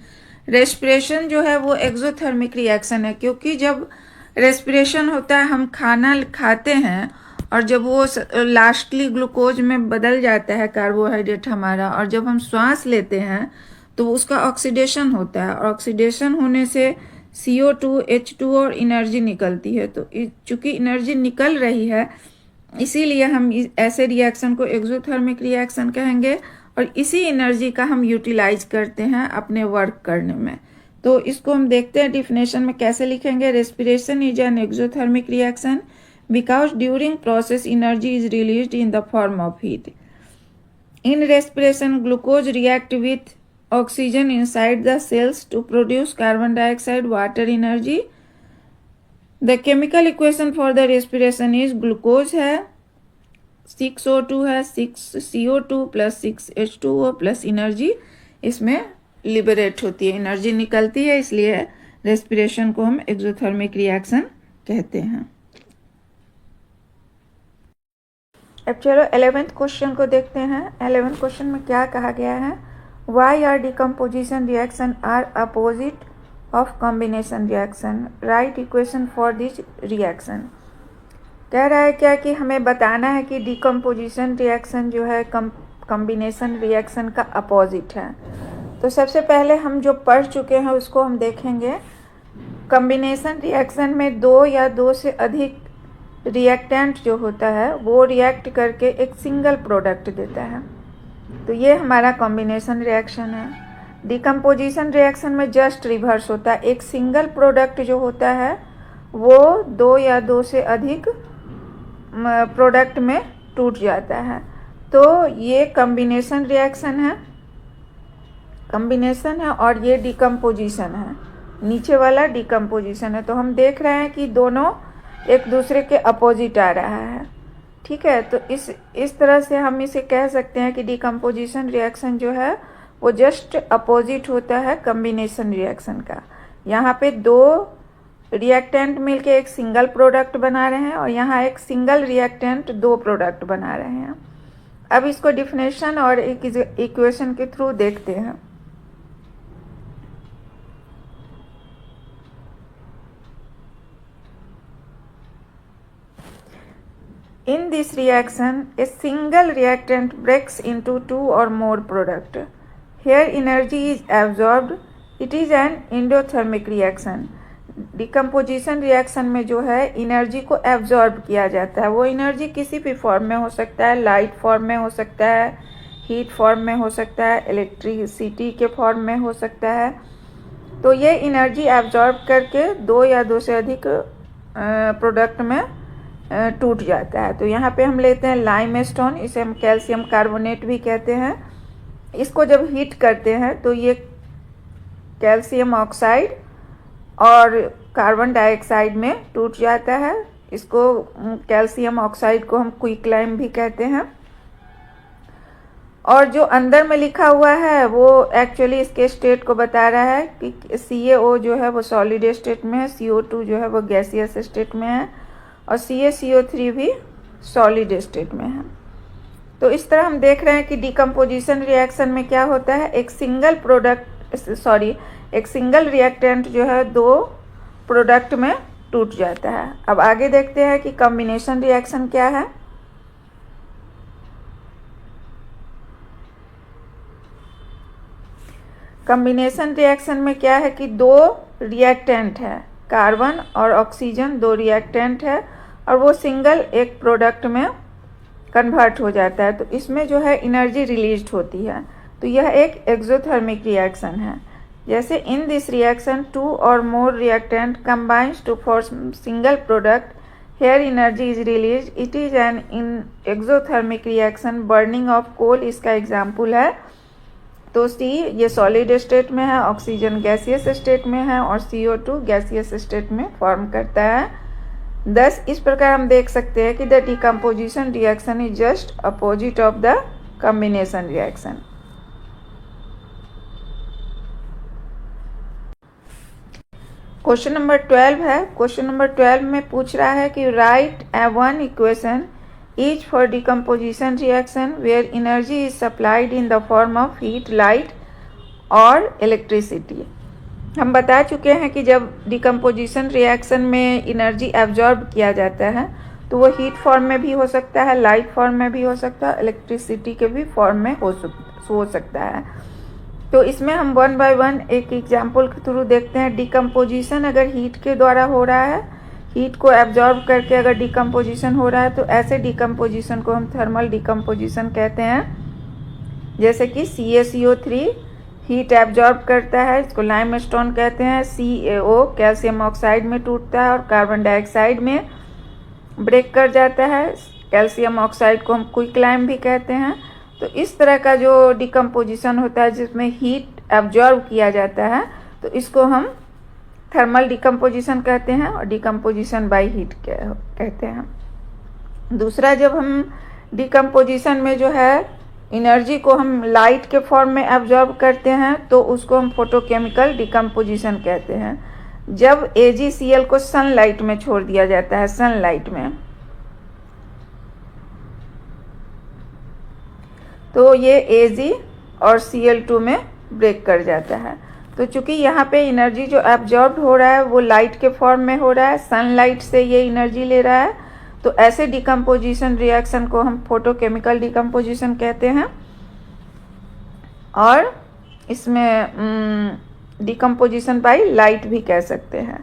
Respiration जो है वो एक्सोथर्मिक रिएक्शन है क्योंकि जब रेस्पिरेशन होता है, हम खाना खाते हैं और जब वो लास्टली ग्लूकोज में बदल जाता है कार्बोहाइड्रेट हमारा, और जब हम श्वास लेते हैं तो उसका ऑक्सीडेशन होता है, और ऑक्सीडेशन होने से CO2, H2 और एनर्जी निकलती है। तो चूंकि एनर्जी निकल रही है इसीलिए हम ऐसे रिएक्शन को एक्सोथर्मिक रिएक्शन कहेंगे, और इसी एनर्जी का हम यूटिलाइज करते हैं अपने वर्क करने में। तो इसको हम देखते हैं डिफिनेशन में कैसे लिखेंगे। Respiration is an exothermic reaction because during process energy is released in the form of heat. In respiration glucose react with oxygen inside the cells to produce carbon dioxide water energy. The chemical equation for the respiration is glucose है 6O2 है 6CO2 plus 6H2O plus energy इसमें liberate होती है, energy निकलती है, इसलिए respiration को हम एक्सोथर्मिक रिएक्शन कहते हैं। अब चलो 11th क्वेश्चन को देखते हैं। 11th क्वेश्चन में क्या कहा गया है। Why are decomposition reaction are opposite of combination reaction, write equation for this reaction. कह रहा है क्या कि हमें बताना है कि डिकम्पोजिशन रिएक्शन जो है कॉम्बिनेशन रिएक्शन का अपोजिट है। तो सबसे पहले हम जो पढ़ चुके हैं उसको हम देखेंगे। कॉम्बिनेशन रिएक्शन में दो या दो से अधिक रिएक्टेंट जो होता है वो रिएक्ट करके एक सिंगल प्रोडक्ट देता है। तो ये हमारा कॉम्बिनेशन रिएक्शन है। डिकम्पोजिशन रिएक्शन में जस्ट रिवर्स होता है, एक सिंगल प्रोडक्ट जो होता है वो दो या दो से अधिक प्रोडक्ट में टूट जाता है। तो ये कॉम्बिनेशन रिएक्शन है, कॉम्बिनेशन है, और ये डिकम्पोजिशन है, नीचे वाला डिकम्पोजिशन है। तो हम देख रहे हैं कि दोनों एक दूसरे के अपोजिट आ रहा है। ठीक है, तो इस तरह से हम इसे कह सकते हैं कि डिकम्पोजिशन रिएक्शन जो है वो जस्ट अपोजिट होता है कॉम्बिनेशन रिएक्शन का। यहाँ पे दो रिएक्टेंट मिलके एक सिंगल प्रोडक्ट बना रहे हैं और यहाँ एक सिंगल रिएक्टेंट दो प्रोडक्ट बना रहे हैं। अब इसको डिफिनेशन और एक इक्वेशन के थ्रू देखते हैं। In this reaction, a single reactant breaks into two or more products. Here energy is absorbed. It is an endothermic reaction. Decomposition reaction में जो है एनर्जी को एब्जॉर्ब किया जाता है। वो एनर्जी किसी भी फॉर्म में हो सकता है, लाइट फॉर्म में हो सकता है, हीट फॉर्म में हो सकता है, इलेक्ट्रिसिटी के फॉर्म में हो सकता है। तो ये एनर्जी एब्जॉर्ब करके दो या दो से अधिक प्रोडक्ट में टूट जाता है। तो यहाँ पे हम लेते हैं लाइमस्टोन, इसे हम कैल्शियम कार्बोनेट भी कहते हैं। इसको जब हीट करते हैं तो ये कैल्शियम ऑक्साइड और कार्बन डाइऑक्साइड में टूट जाता है। इसको कैल्शियम ऑक्साइड को हम क्विकलाइम भी कहते हैं। और जो अंदर में लिखा हुआ है वो एक्चुअली इसके स्टेट को बता रहा है कि CaO जो है वो सॉलिड स्टेट में है, CO2 जो है वो गैसियस स्टेट में है, और CaCO3 भी सॉलिड स्टेट में है। तो इस तरह हम देख रहे हैं कि डिकम्पोजिशन रिएक्शन में क्या होता है, एक सिंगल रिएक्टेंट जो है दो प्रोडक्ट में टूट जाता है। अब आगे देखते हैं कि कॉम्बिनेशन रिएक्शन क्या है। कॉम्बिनेशन रिएक्शन में क्या है कि दो रिएक्टेंट है, कार्बन और ऑक्सीजन दो रिएक्टेंट है, और वो सिंगल एक प्रोडक्ट में कन्वर्ट हो जाता है। तो इसमें जो है एनर्जी रिलीज होती है। तो यह एक एक्सोथर्मिक रिएक्शन है। जैसे in this reaction two or more reactant combines to form single product, here energy is release, it is an in exothermic reaction. Burning of coal इसका एग्जाम्पल है। तो सी ये सॉलिड स्टेट में है, ऑक्सीजन गैसियस स्टेट में है और CO2 gaseous state में फॉर्म करता है। thus इस प्रकार हम देख सकते हैं कि the decomposition reaction is just opposite of the combination reaction. Question number 12 है। क्वेश्चन नंबर 12 में पूछ रहा है कि write one equation is for decomposition reaction where energy is supplied in the form of heat, light और electricity. हम बता चुके हैं कि जब डिकम्पोजिशन रिएक्शन में एनर्जी एब्जॉर्ब किया जाता है तो वो हीट फॉर्म में भी हो सकता है, लाइट फॉर्म में भी हो सकता है, इलेक्ट्रिसिटी के भी फॉर्म में हो सकता है। तो इसमें हम वन बाय वन एक एग्जाम्पल के थ्रू देखते हैं। डिकम्पोजिशन अगर हीट के द्वारा हो रहा है, हीट को एब्जॉर्ब करके अगर डिकम्पोजिशन हो रहा है तो ऐसे डिकम्पोजिशन को हम थर्मल डिकम्पोजिशन कहते हैं। जैसे कि CaCO3 हीट एब्जॉर्ब करता है, इसको लाइमस्टोन कहते हैं। CaO कैल्शियम ऑक्साइड में टूटता है और कार्बन डाइऑक्साइड में ब्रेक कर जाता है। कैल्शियम ऑक्साइड को हम क्विकलाइम भी कहते हैं। तो इस तरह का जो डिकम्पोजिशन होता है जिसमें हीट एब्जॉर्ब किया जाता है तो इसको हम थर्मल डिकम्पोजिशन कहते हैं और डिकम्पोजिशन बाय हीट कहते हैं। दूसरा, जब हम डिकम्पोजिशन में जो है एनर्जी को हम लाइट के फॉर्म में एब्जॉर्ब करते हैं तो उसको हम फोटोकेमिकल डिकम्पोजिशन कहते हैं। जब AgCl को सनलाइट में छोड़ दिया जाता है, सनलाइट में, तो ये Ag और Cl2 में ब्रेक कर जाता है। तो चूंकि यहाँ पे एनर्जी जो एब्जॉर्ब हो रहा है वो लाइट के फॉर्म में हो रहा है, सनलाइट से ये एनर्जी ले रहा है, तो ऐसे डिकम्पोजिशन रिएक्शन को हम फोटोकेमिकल डिकम्पोजिशन कहते हैं। और इसमें डिकम्पोजिशन बाय लाइट भी कह सकते हैं।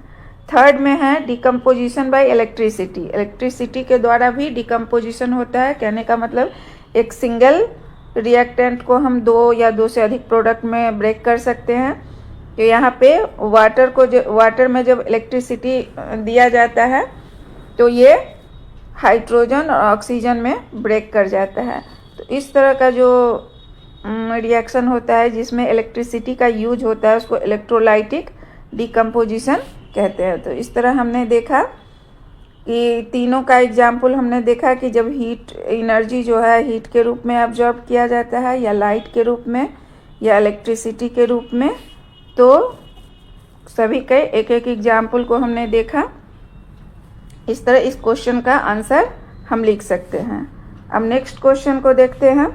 थर्ड में है डिकम्पोजिशन बाय इलेक्ट्रिसिटी। इलेक्ट्रिसिटी के द्वारा भी डिकम्पोजिशन होता है। कहने का मतलब एक सिंगल रिएक्टेंट को हम दो या दो से अधिक प्रोडक्ट में ब्रेक कर सकते हैं। तो यहाँ पे वाटर में जब इलेक्ट्रिसिटी दिया जाता है तो ये हाइड्रोजन और ऑक्सीजन में ब्रेक कर जाता है। तो इस तरह का जो रिएक्शन होता है जिसमें इलेक्ट्रिसिटी का यूज होता है उसको इलेक्ट्रोलाइटिक डिकम्पोजिशन कहते हैं। तो इस तरह हमने देखा कि तीनों का एग्जाम्पल हमने देखा कि जब हीट एनर्जी जो है हीट के रूप में एब्जॉर्ब किया जाता है या लाइट के रूप में या इलेक्ट्रिसिटी के रूप में, तो सभी के एक एक एग्जाम्पल को हमने देखा। इस तरह इस क्वेश्चन का आंसर हम लिख सकते हैं। अब नेक्स्ट क्वेश्चन को देखते हैं।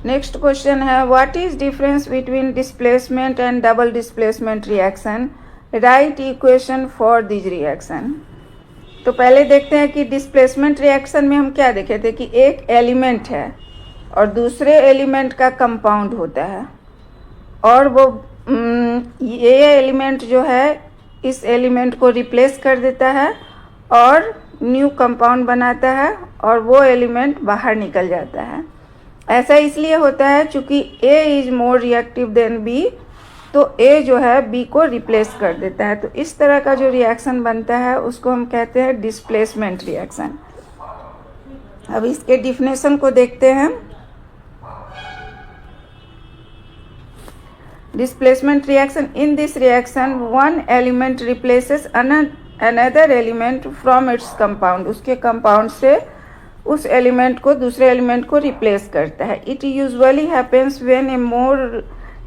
नेक्स्ट क्वेश्चन है what is difference between displacement and double displacement reaction, write equation for this reaction. तो पहले देखते हैं कि डिस्प्लेसमेंट रिएक्शन में हम क्या देखे थे कि एक एलिमेंट है और दूसरे एलिमेंट का कंपाउंड होता है और वो ये एलिमेंट जो है इस एलिमेंट को रिप्लेस कर देता है और न्यू कंपाउंड बनाता है और वो एलिमेंट बाहर निकल जाता है। ऐसा इसलिए होता है क्योंकि A is more reactive than B, तो A जो है B को रिप्लेस कर देता है। तो इस तरह का जो रिएक्शन बनता है उसको हम कहते हैं डिस्प्लेसमेंट रिएक्शन। अब इसके डिफिनेशन को देखते हैं। Displacement reaction, in this reaction one element replaces another element from its compound, उसके कंपाउंड से उस एलिमेंट को दूसरे एलिमेंट को रिप्लेस करता है। It usually happens when A more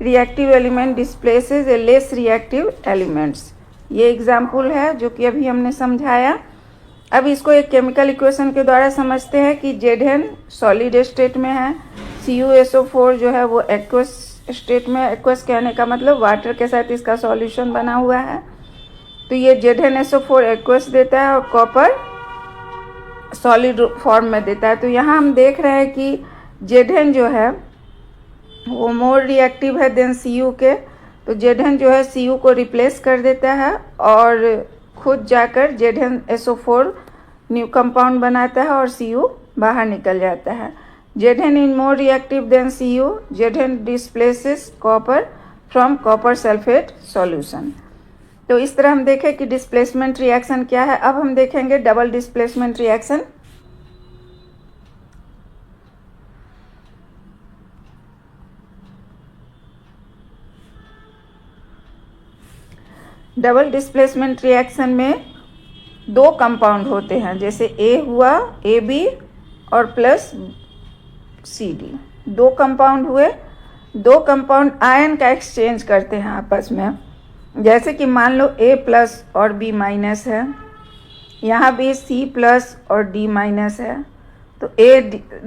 reactive element displaces A less reactive elements. ये एग्जाम्पल है जो कि अभी हमने समझाया। अब इसको एक केमिकल इक्वेशन के द्वारा समझते हैं कि Zn सॉलिड स्टेट में है, CuSO4 जो है वो एक्वस स्टेट में। एक्वस कहने का मतलब वाटर के साथ इसका सॉल्यूशन बना हुआ है। तो ये ZnSO4 एक्वस देता है और कॉपर सॉलिड फॉर्म में देता है। तो यहाँ हम देख रहे हैं कि Zn जो है वो मोर रिएक्टिव है देन Cu के। तो Zn जो है Cu को रिप्लेस कर देता है और खुद जाकर ZnSO4 न्यू कंपाउंड बनाता है और Cu बाहर निकल जाता है। Zn is more reactive than Cu. Zn displaces copper from copper sulfate solution. तो इस तरह हम देखें कि डिस्प्लेसमेंट रिएक्शन क्या है। अब हम देखेंगे double displacement reaction. Double displacement reaction में दो कंपाउंड होते हैं, जैसे ए हुआ AB और प्लस CD, दो कंपाउंड हुए। दो कंपाउंड आयन का एक्सचेंज करते हैं आपस में। जैसे कि मान लो A प्लस और B माइनस है, यहाँ भी C प्लस और D माइनस है, तो A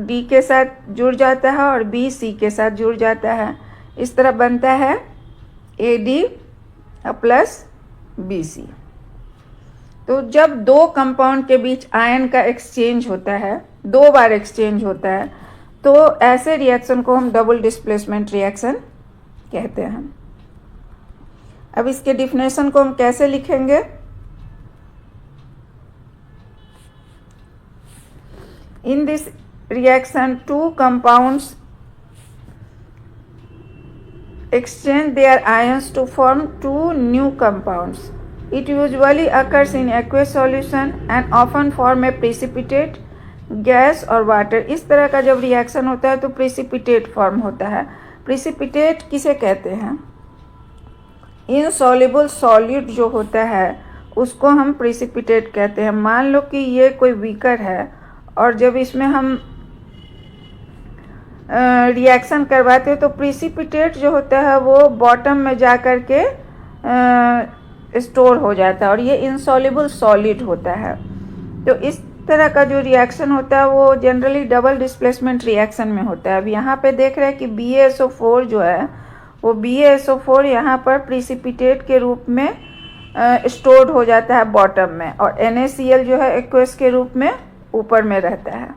D के साथ जुड़ जाता है और B C के साथ जुड़ जाता है। इस तरह बनता है AD प्लस BC। तो जब दो कंपाउंड के बीच आयन का एक्सचेंज होता है, दो बार एक्सचेंज होता है, तो ऐसे रिएक्शन को हम डबल डिस्प्लेसमेंट रिएक्शन कहते हैं। अब इसके डिफिनेशन को हम कैसे लिखेंगे? In this reaction two compounds exchange their ions to form two new compounds. It usually occurs in aqueous solution and often form a precipitate, gas और water। इस तरह का जब रिएक्शन होता है तो precipitate फॉर्म होता है। precipitate किसे कहते हैं? insoluble solid जो होता है उसको हम precipitate कहते हैं। मान लो कि ये कोई बीकर है और जब इसमें हम रिएक्शन करवाते हो तो प्रिसिपिटेट जो होता है वो बॉटम में जा कर के स्टोर हो जाता है और ये इनसॉल्युबल सॉलिड होता है। तो इस तरह का जो रिएक्शन होता है वो जनरली डबल डिस्प्लेसमेंट रिएक्शन में होता है। अब यहाँ पे देख रहे हैं कि BaSO4 जो है वो BaSO4 यहाँ पर प्रिसिपिटेट के रूप में स्टोर्ड हो जाता है बॉटम में, और NaCl जो है एक्वस के रूप में ऊपर में रहता है।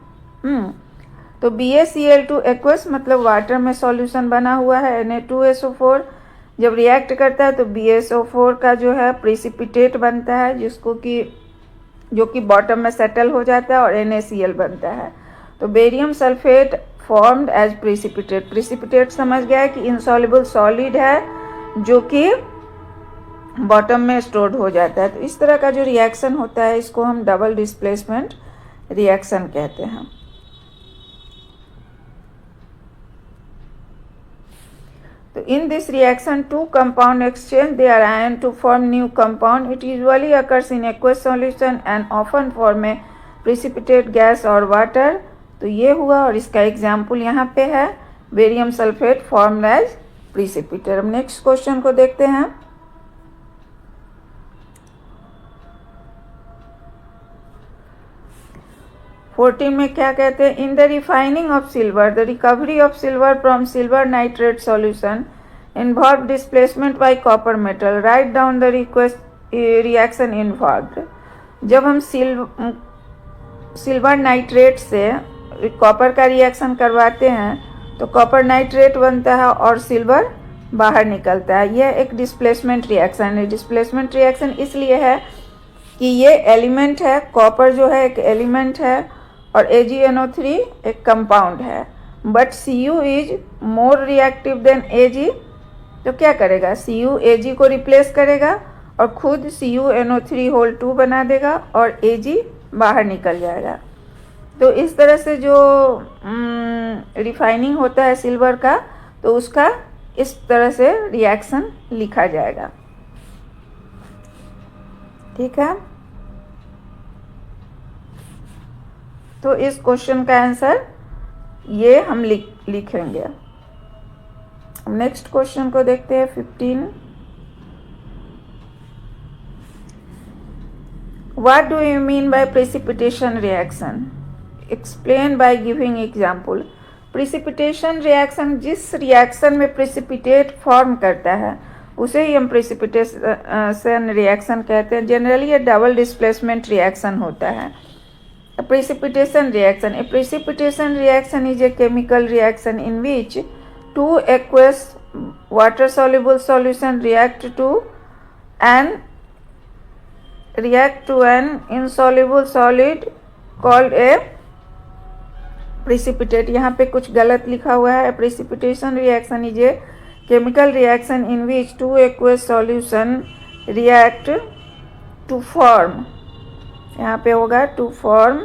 तो BaCl2 एक्वस मतलब वाटर में सॉल्यूशन बना हुआ है। Na2SO4 जब रिएक्ट करता है तो BaSO4 का जो है प्रिसिपिटेट बनता है, जो कि बॉटम में सेटल हो जाता है और NaCl बनता है। तो barium sulphate formed as precipitate. Precipitate समझ गया है कि इनसॉल्युबल सॉलिड है जो कि बॉटम में स्टोर्ड हो जाता है। तो इस तरह का जो रिएक्शन होता है इसको हम डबल डिस्प्लेसमेंट रिएक्शन कहते हैं। So in this reaction, two compound exchange their ion to form new compound. It usually occurs in aqueous solution and often form a precipitate gas or water. तो ये हुआ और इसका एग्जाम्पल यहाँ पे है barium sulphate formed as precipitate. अब next question को देखते हैं। फोर्टीन में क्या कहते हैं? In the refining of silver, the recovery of silver from silver nitrate solution involve displacement by copper metal. Write down the reaction involved. जब हम सिल्वर नाइट्रेट से कॉपर का रिएक्शन करवाते हैं तो कॉपर नाइट्रेट बनता है और सिल्वर बाहर निकलता है। यह एक डिस्प्लेसमेंट रिएक्शन है। डिस्प्लेसमेंट रिएक्शन इसलिए है कि ये एलिमेंट है, कॉपर जो है एक एलिमेंट है और AgNO3 एक कंपाउंड है, but Cu is more reactive than Ag। तो क्या करेगा? Cu Ag को रिप्लेस करेगा और खुद CuNO3 बना देगा और Ag बाहर निकल जाएगा। तो इस तरह से जो रिफाइनिंग होता है सिल्वर का, तो उसका इस तरह से रिएक्शन लिखा जाएगा। ठीक है, तो इस क्वेश्चन का आंसर ये हम लिखेंगे। नेक्स्ट क्वेश्चन को देखते हैं 15। What do you mean by precipitation reaction? Explain by giving example. Precipitation reaction जिस रिएक्शन में प्रिसिपिटेट फॉर्म करता है उसे ही हम प्रिसिपिटेशन रिएक्शन कहते हैं। जनरली ये डबल डिस्प्लेसमेंट रिएक्शन होता है। Precipitation reaction. A precipitation reaction is a chemical reaction in which two aqueous water soluble solution react to an insoluble solid called a precipitate। यहाँ पे कुछ गलत लिखा हुआ है। Precipitation reaction is a chemical reaction in which two aqueous solution react to form, यहाँ पे होगा to form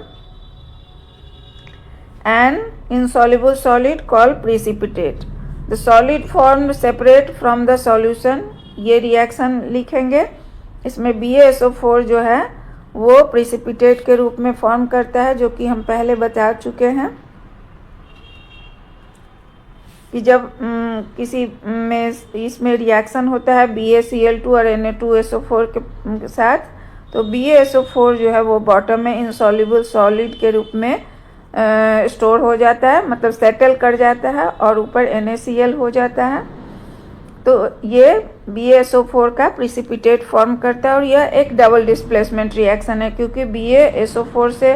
an insoluble solid called precipitate. The solid formed separate from the solution, ये रिएक्शन लिखेंगे। इसमें BaSO4 जो है वो precipitate के रूप में फॉर्म करता है, जो कि हम पहले बता चुके हैं कि जब किसी में इसमें रिएक्शन होता है BaCl2 और Na2SO4 के साथ, तो BaSO4 जो है वो बॉटम में insoluble solid के रूप में स्टोर हो जाता है, मतलब सेटल कर जाता है और ऊपर NaCl हो जाता है। तो ये BaSO4 का प्रिसिपिटेट फॉर्म करता है और यह एक डबल डिस्प्लेसमेंट रिएक्शन है, क्योंकि BaSO4 से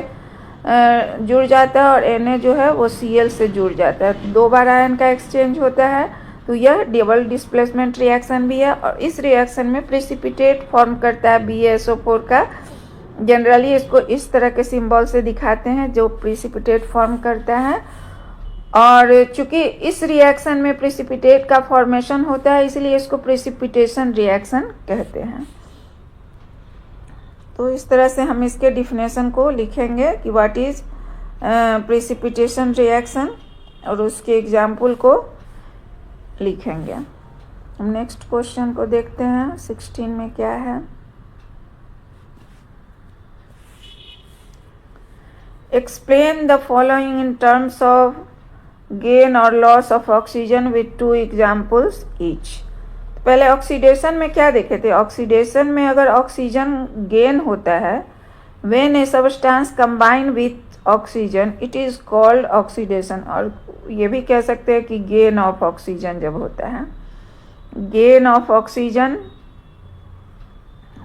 जुड़ जाता है और Na जो है वो Cl से जुड़ जाता है, 2 बार आयन का एक्सचेंज होता है। तो यह डबल डिस्प्लेसमेंट रिएक्शन भी है और इस रिएक्शन में प्रिसिपिटेट फॉर्म करता है BaSO4 का। जनरली इसको इस तरह के सिंबल से दिखाते हैं जो प्रिसिपिटेट फॉर्म करता है, और चूंकि इस रिएक्शन में प्रिसिपिटेट का फॉर्मेशन होता है इसलिए इसको प्रिसिपिटेशन रिएक्शन कहते हैं। तो इस तरह से हम इसके डिफिनेशन को लिखेंगे कि व्हाट इज प्रिसिपिटेशन रिएक्शन, और उसके एग्जाम्पल को लिखेंगे। हम नेक्स्ट क्वेश्चन को देखते हैं 16 में क्या है। Explain the following in terms of gain or loss of oxygen with 2 examples each. पहले ऑक्सीडेशन में क्या देखे थे? ऑक्सीडेशन में अगर ऑक्सीजन गेन होता है when a substance combine with oxygen it is called oxidation, और ये भी कह सकते हैं कि गेन ऑफ ऑक्सीजन जब होता है, गेन ऑफ ऑक्सीजन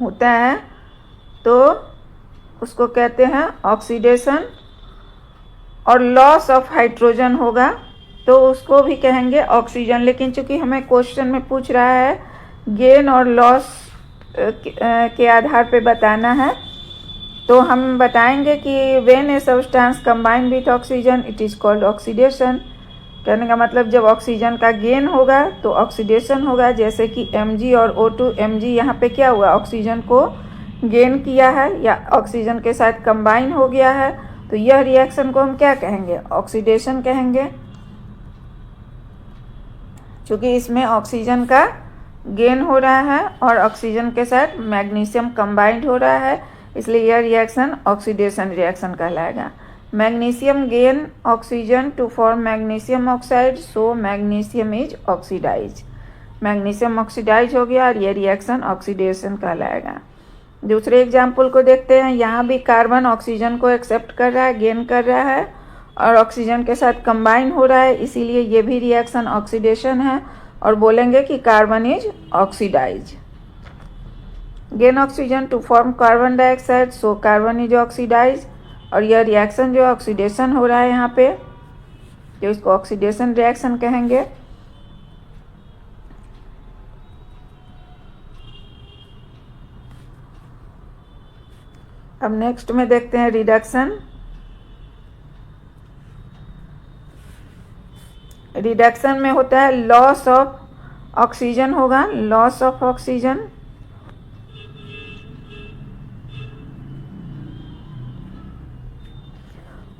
होता है तो उसको कहते हैं ऑक्सीडेशन, और लॉस ऑफ हाइड्रोजन होगा तो उसको भी कहेंगे ऑक्सीजन। लेकिन चूंकि हमें क्वेश्चन में पूछ रहा है गेन और लॉस के आधार पे बताना है, तो हम बताएंगे कि when a substance combine with oxygen it is called oxidation. कहने का मतलब जब ऑक्सीजन का गेन होगा तो ऑक्सीडेशन होगा, जैसे कि Mg और O2। Mg यहाँ पे क्या हुआ, ऑक्सीजन को गेन किया है या ऑक्सीजन के साथ कंबाइन हो गया है, तो यह रिएक्शन को हम क्या कहेंगे, ऑक्सीडेशन कहेंगे। क्योंकि इसमें ऑक्सीजन का गेन हो रहा है और ऑक्सीजन के साथ मैग्नीशियम कंबाइंड हो रहा है, इसलिए यह रिएक्शन ऑक्सीडेशन रिएक्शन कहलाएगा। Magnesium gain oxygen to form magnesium oxide, so magnesium is oxidise. Magnesium oxidise हो गया और यह रिएक्शन ऑक्सीडेशन कहलाएगा। दूसरे एग्जाम्पल को देखते हैं। यहाँ भी कार्बन ऑक्सीजन को एक्सेप्ट कर रहा है, गेन कर रहा है और ऑक्सीजन के साथ कंबाइन हो रहा है, इसीलिए ये भी रिएक्शन ऑक्सीडेशन है और बोलेंगे कि carbon is oxidise. Gain oxygen to form carbon dioxide, so carbon is oxidise, और यह रिएक्शन जो ऑक्सीडेशन हो रहा है यहाँ पे, जो इसको ऑक्सीडेशन रिएक्शन कहेंगे। अब नेक्स्ट में देखते हैं रिडक्शन। रिडक्शन में होता है लॉस ऑफ ऑक्सीजन होगा, लॉस ऑफ ऑक्सीजन,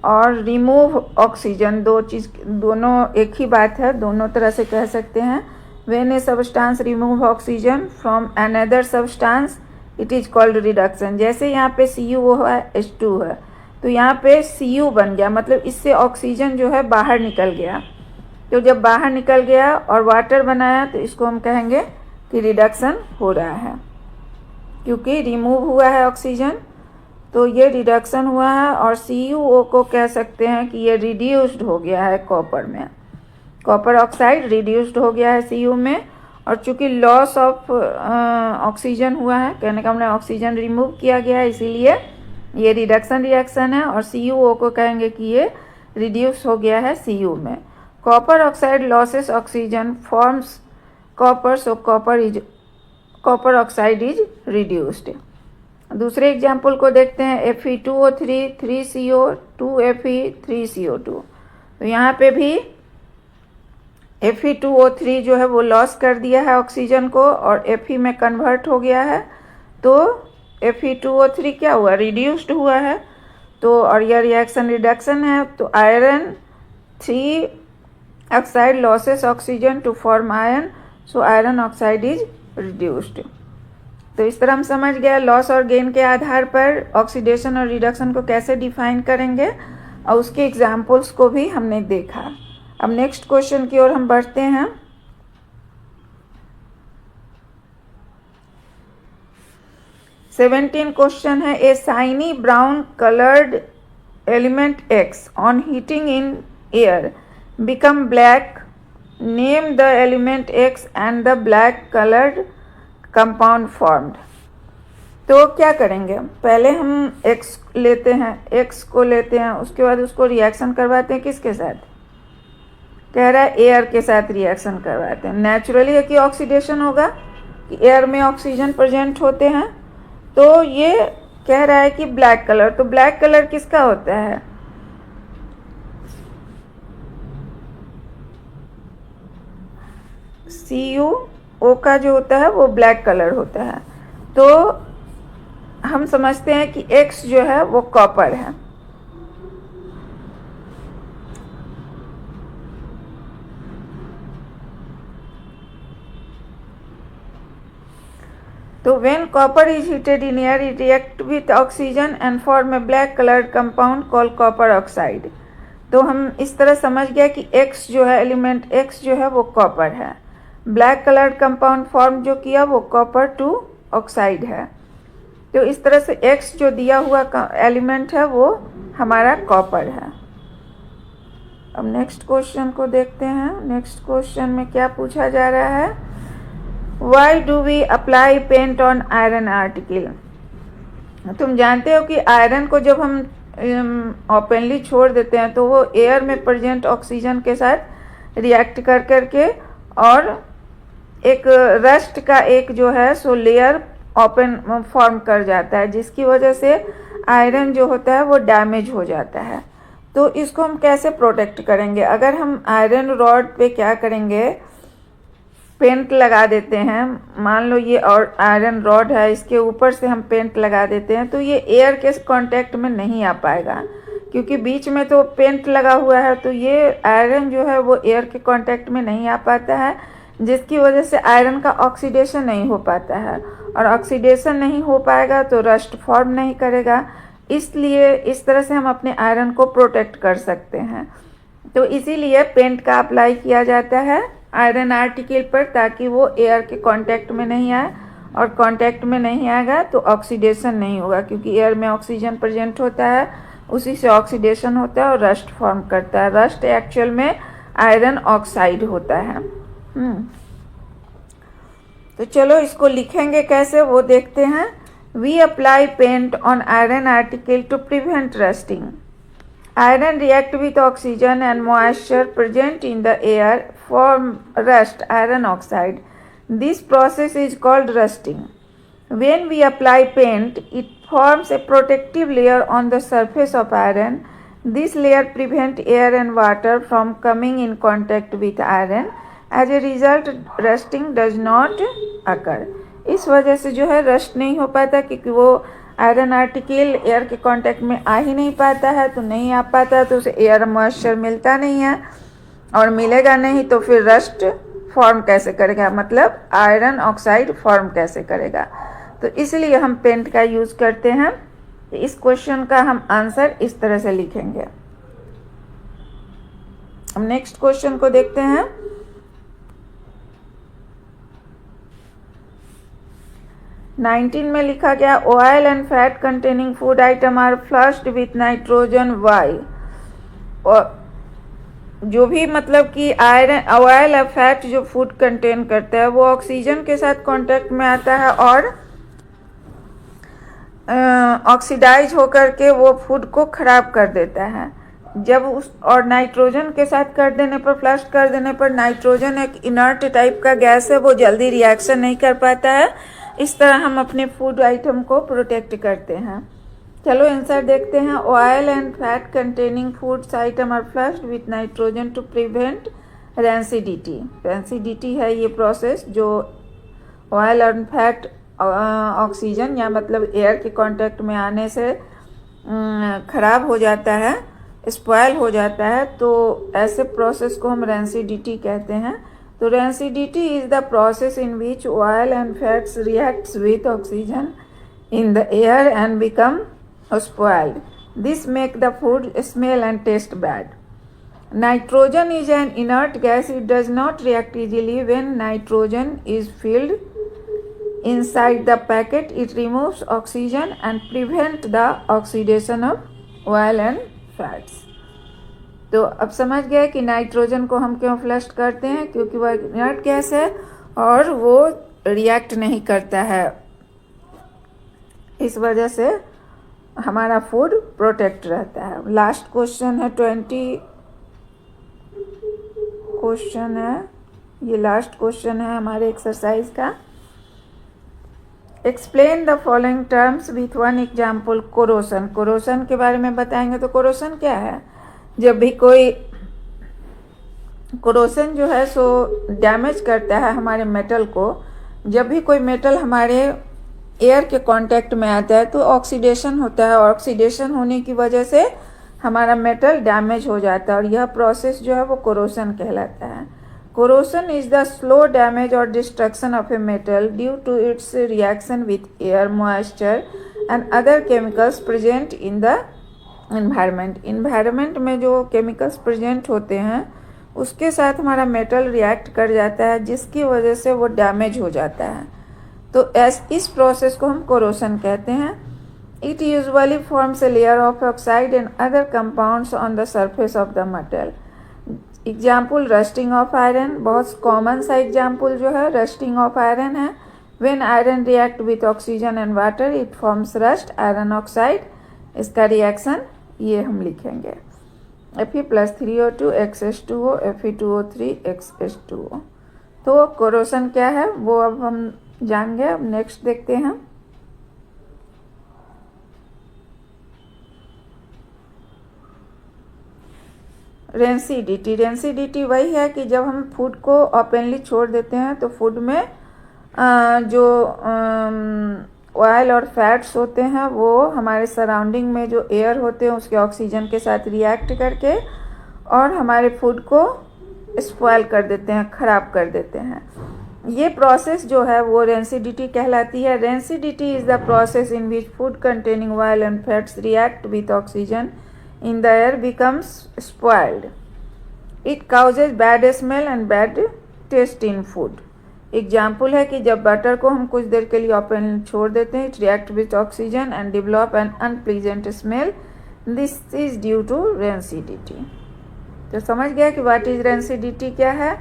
और रिमूव ऑक्सीजन। दोनों एक ही बात है, दोनों तरह से कह सकते हैं। When a substance remove oxygen from another substance it is called reduction. जैसे यहाँ पे Cu है, H2 है, तो यहाँ पे Cu बन गया, मतलब इससे ऑक्सीजन जो है बाहर निकल गया। तो जब बाहर निकल गया और वाटर बनाया तो इसको हम कहेंगे कि रिडक्शन हो रहा है, क्योंकि रिमूव हुआ है ऑक्सीजन तो ये रिडक्शन हुआ है। और CuO को कह सकते हैं कि ये रिड्यूस्ड हो गया है कॉपर में, कॉपर ऑक्साइड रिड्यूस्ड हो गया है Cu में। और चूंकि लॉस ऑफ ऑक्सीजन हुआ है, कहने का हमने ऑक्सीजन रिमूव किया गया है, इसीलिए ये रिडक्शन रिएक्शन है। और CuO को कहेंगे कि ये रिड्यूस हो गया है Cu में। Copper oxide losses oxygen forms copper, so copper oxide is reduced. दूसरे एग्जाम्पल को देखते हैं। Fe2O3 3CO 2Fe 3CO2। तो यहाँ पे भी Fe2O3 जो है वो लॉस कर दिया है ऑक्सीजन को और Fe में कन्वर्ट हो गया है, तो Fe2O3 क्या हुआ, रिड्यूस्ड हुआ है। तो और यह रिएक्शन रिडक्शन है, तो iron 3 oxide losses oxygen to form iron, so iron oxide is reduced. तो इस तरह हम समझ गए लॉस और गेन के आधार पर ऑक्सीडेशन और रिडक्शन को कैसे डिफाइन करेंगे, और उसके एग्जाम्पल्स को भी हमने देखा। अब नेक्स्ट क्वेश्चन की ओर हम बढ़ते हैं। सेवेंटीन क्वेश्चन है, a shiny brown coloured element X on heating in air become black, name the element X and the black coloured compound formed. तो क्या करेंगे, पहले हम X लेते हैं, X को लेते हैं, उसके बाद उसको रिएक्शन करवाते हैं किसके साथ, कह रहा है एयर के साथ रिएक्शन करवाते हैं। नेचुरली है कि ऑक्सीडेशन होगा, कि एयर में ऑक्सीजन प्रेजेंट होते हैं, तो ये कह रहा है कि ब्लैक कलर, तो ब्लैक कलर किसका होता है, CuO का जो होता है वो ब्लैक कलर होता है। तो हम समझते हैं कि X जो है वो कॉपर है। तो when copper is heated in air, it react with oxygen and form a black colored compound called copper oxide। तो हम इस तरह समझ गया कि X जो है, एलिमेंट X जो है वो कॉपर है। ब्लैक कलर्ड कंपाउंड फॉर्म जो किया वो कॉपर 2 ऑक्साइड है। तो इस तरह से X जो दिया हुआ एलिमेंट है वो हमारा कॉपर है। अब नेक्स्ट क्वेश्चन को देखते हैं। नेक्स्ट क्वेश्चन में क्या पूछा जा रहा है, Why do we apply paint on iron article? तुम जानते हो कि आयरन को जब हम ओपनली छोड़ देते हैं तो वो एयर में प्रेजेंट ऑक्सीजन के साथ रिएक्ट कर करके और एक रस्ट का एक जो है सो लेयर ओपन फॉर्म कर जाता है, जिसकी वजह से आयरन जो होता है वो डैमेज हो जाता है। तो इसको हम कैसे प्रोटेक्ट करेंगे, अगर हम आयरन रॉड पे क्या करेंगे, पेंट लगा देते हैं, मान लो ये और आयरन रॉड है, इसके ऊपर से हम पेंट लगा देते हैं, तो ये एयर के कांटेक्ट में नहीं आ पाएगा, क्योंकि बीच में तो पेंट लगा हुआ है, तो ये आयरन जो है वो एयर के कांटेक्ट में नहीं आ पाता है, जिसकी वजह से आयरन का ऑक्सीडेशन नहीं हो पाता है, और ऑक्सीडेशन नहीं हो पाएगा तो रस्ट फॉर्म नहीं करेगा। इसलिए इस तरह से हम अपने आयरन को प्रोटेक्ट कर सकते हैं। तो इसीलिए पेंट का अप्लाई किया जाता है आयरन आर्टिकल पर, ताकि वो एयर के कांटेक्ट में नहीं आए, और कांटेक्ट में नहीं आएगा तो ऑक्सीडेशन नहीं होगा, क्योंकि एयर में ऑक्सीजन प्रेजेंट होता है, उसी से ऑक्सीडेशन होता है और रस्ट फॉर्म करता है। रस्ट एक्चुअल में आयरन ऑक्साइड होता है। तो चलो इसको लिखेंगे कैसे वो देखते हैं। We apply paint on iron article to prevent rusting. Iron react with oxygen and moisture present in the air form rust iron oxide. This process is called rusting. When we apply paint, it forms a protective layer on the surface of iron. This layer prevents air and water from coming in contact with iron. As a result, rusting does not occur. इस वजह से जो है rust नहीं हो पाता, क्योंकि वो आयरन आर्टिकल एयर के कांटेक्ट में आ ही नहीं पाता है, तो नहीं आ पाता तो उसे एयर मॉइस्चर मिलता नहीं है, और मिलेगा नहीं तो फिर रस्ट फॉर्म कैसे करेगा, मतलब आयरन ऑक्साइड फॉर्म कैसे करेगा। तो इसलिए हम पेंट का यूज़ करते हैं। इस क्वेश्चन का हम आंसर इस तरह से लिखेंगे। हम नेक्स्ट क्वेश्चन को देखते हैं। नाइनटीन में लिखा गया, oil and fat containing food item are flushed with nitrogen why. और जो भी मतलब कि आयरन ऑयल या फैट जो फूड कंटेन करता है वो ऑक्सीजन के साथ कांटेक्ट में आता है और ऑक्सीडाइज होकर के वो फूड को खराब कर देता है। जब उस और नाइट्रोजन के साथ कर देने पर, फ्लश कर देने पर, नाइट्रोजन एक इनर्ट टाइप का गैस है, वो जल्दी रिएक्शन नहीं कर पाता है। इस तरह हम अपने फूड आइटम को प्रोटेक्ट करते हैं। चलो आंसर देखते हैं। Oil and fat containing foods item are flushed with nitrogen to prevent rancidity. Rancidity है ये प्रोसेस जो ऑयल और फैट ऑक्सीजन या मतलब एयर के कांटेक्ट में आने से ख़राब हो जाता है, स्पॉयल हो जाता है, तो ऐसे प्रोसेस को हम रेंसिडिटी कहते हैं। तो rancidity is the process in which oil and fats reacts with oxygen in the air and become spoiled. This make the food smell and taste bad. Nitrogen is an inert gas. It does not react easily. When nitrogen is filled inside the packet, it removes oxygen and prevent the oxidation of oil and fats. तो अब समझ गए कि nitrogen को हम क्यों flush करते हैं, क्योंकि वह इनर्ट गैस है और वो रिएक्ट नहीं करता है, इस वजह से हमारा फूड प्रोटेक्ट रहता है। लास्ट क्वेश्चन है 20 क्वेश्चन है, ये लास्ट क्वेश्चन है हमारे एक्सरसाइज का। Explain the following terms with one example. Corrosion, corrosion के बारे में बताएंगे। तो कोरोसन क्या है? जब भी कोई कोरोसन जो है सो डैमेज करता है हमारे मेटल को, जब भी कोई मेटल हमारे एयर के कांटेक्ट में आता है तो ऑक्सीडेशन होता है, और ऑक्सीडेशन होने की वजह से हमारा मेटल डैमेज हो जाता है, और यह प्रोसेस जो है वो कोरोसन कहलाता है। Corrosion is the slow damage और destruction of a metal due to its reaction with air, moisture and other chemicals present in the environment. Environment में जो केमिकल्स प्रेजेंट होते हैं उसके साथ हमारा मेटल रिएक्ट कर जाता है, जिसकी वजह से वो डैमेज हो जाता है। तो इस प्रोसेस को हम कोरोसन कहते हैं। It usually forms a layer of oxide and other compounds on the surface of the metal. Example rusting of iron, बहुत कॉमन सा एग्जाम्पल जो है रस्टिंग ऑफ आयरन है। When iron react with oxygen and water it forms rust iron oxide. इसका reaction ये हम लिखेंगे Fe+3O2 XH2O Fe2O3 XH2O। तो कोरोसन क्या है वो अब हम जान गए। अब नेक्स्ट देखते हैं। रेंसिडिटी। रेंसिडिटी वही है कि जब हम फूड को ओपनली छोड़ देते हैं तो फूड में जो ऑयल और फैट्स होते हैं वो हमारे सराउंडिंग में जो एयर होते हैं उसके ऑक्सीजन के साथ रिएक्ट करके और हमारे फूड को स्पॉइल कर देते हैं, ख़राब कर देते हैं। ये प्रोसेस जो है वो रेंसिडिटी कहलाती है। Rancidity is the process in which food containing oil and fats react with oxygen in the air becomes spoiled. It causes bad smell and bad taste in food. Example है कि जब butter को हम कुछ देर के लिए ओपन छोड़ देते हैं, it react with oxygen and develop an unpleasant smell. This is due to rancidity. तो समझ गया कि व्हाट इज रेंसिडिटी क्या है।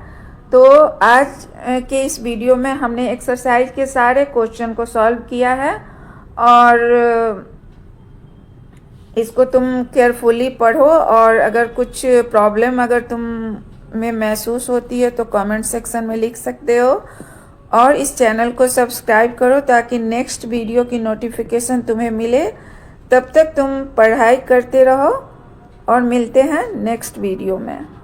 तो आज के इस वीडियो में हमने एक्सरसाइज के सारे क्वेश्चन को सॉल्व किया है, और इसको तुम केयरफुली पढ़ो, और अगर कुछ प्रॉब्लम अगर तुम में महसूस होती है तो कमेंट सेक्शन में लिख सकते हो, और इस चैनल को सब्सक्राइब करो ताकि नेक्स्ट वीडियो की नोटिफिकेशन तुम्हें मिले। तब तक तुम पढ़ाई करते रहो और मिलते हैं नेक्स्ट वीडियो में।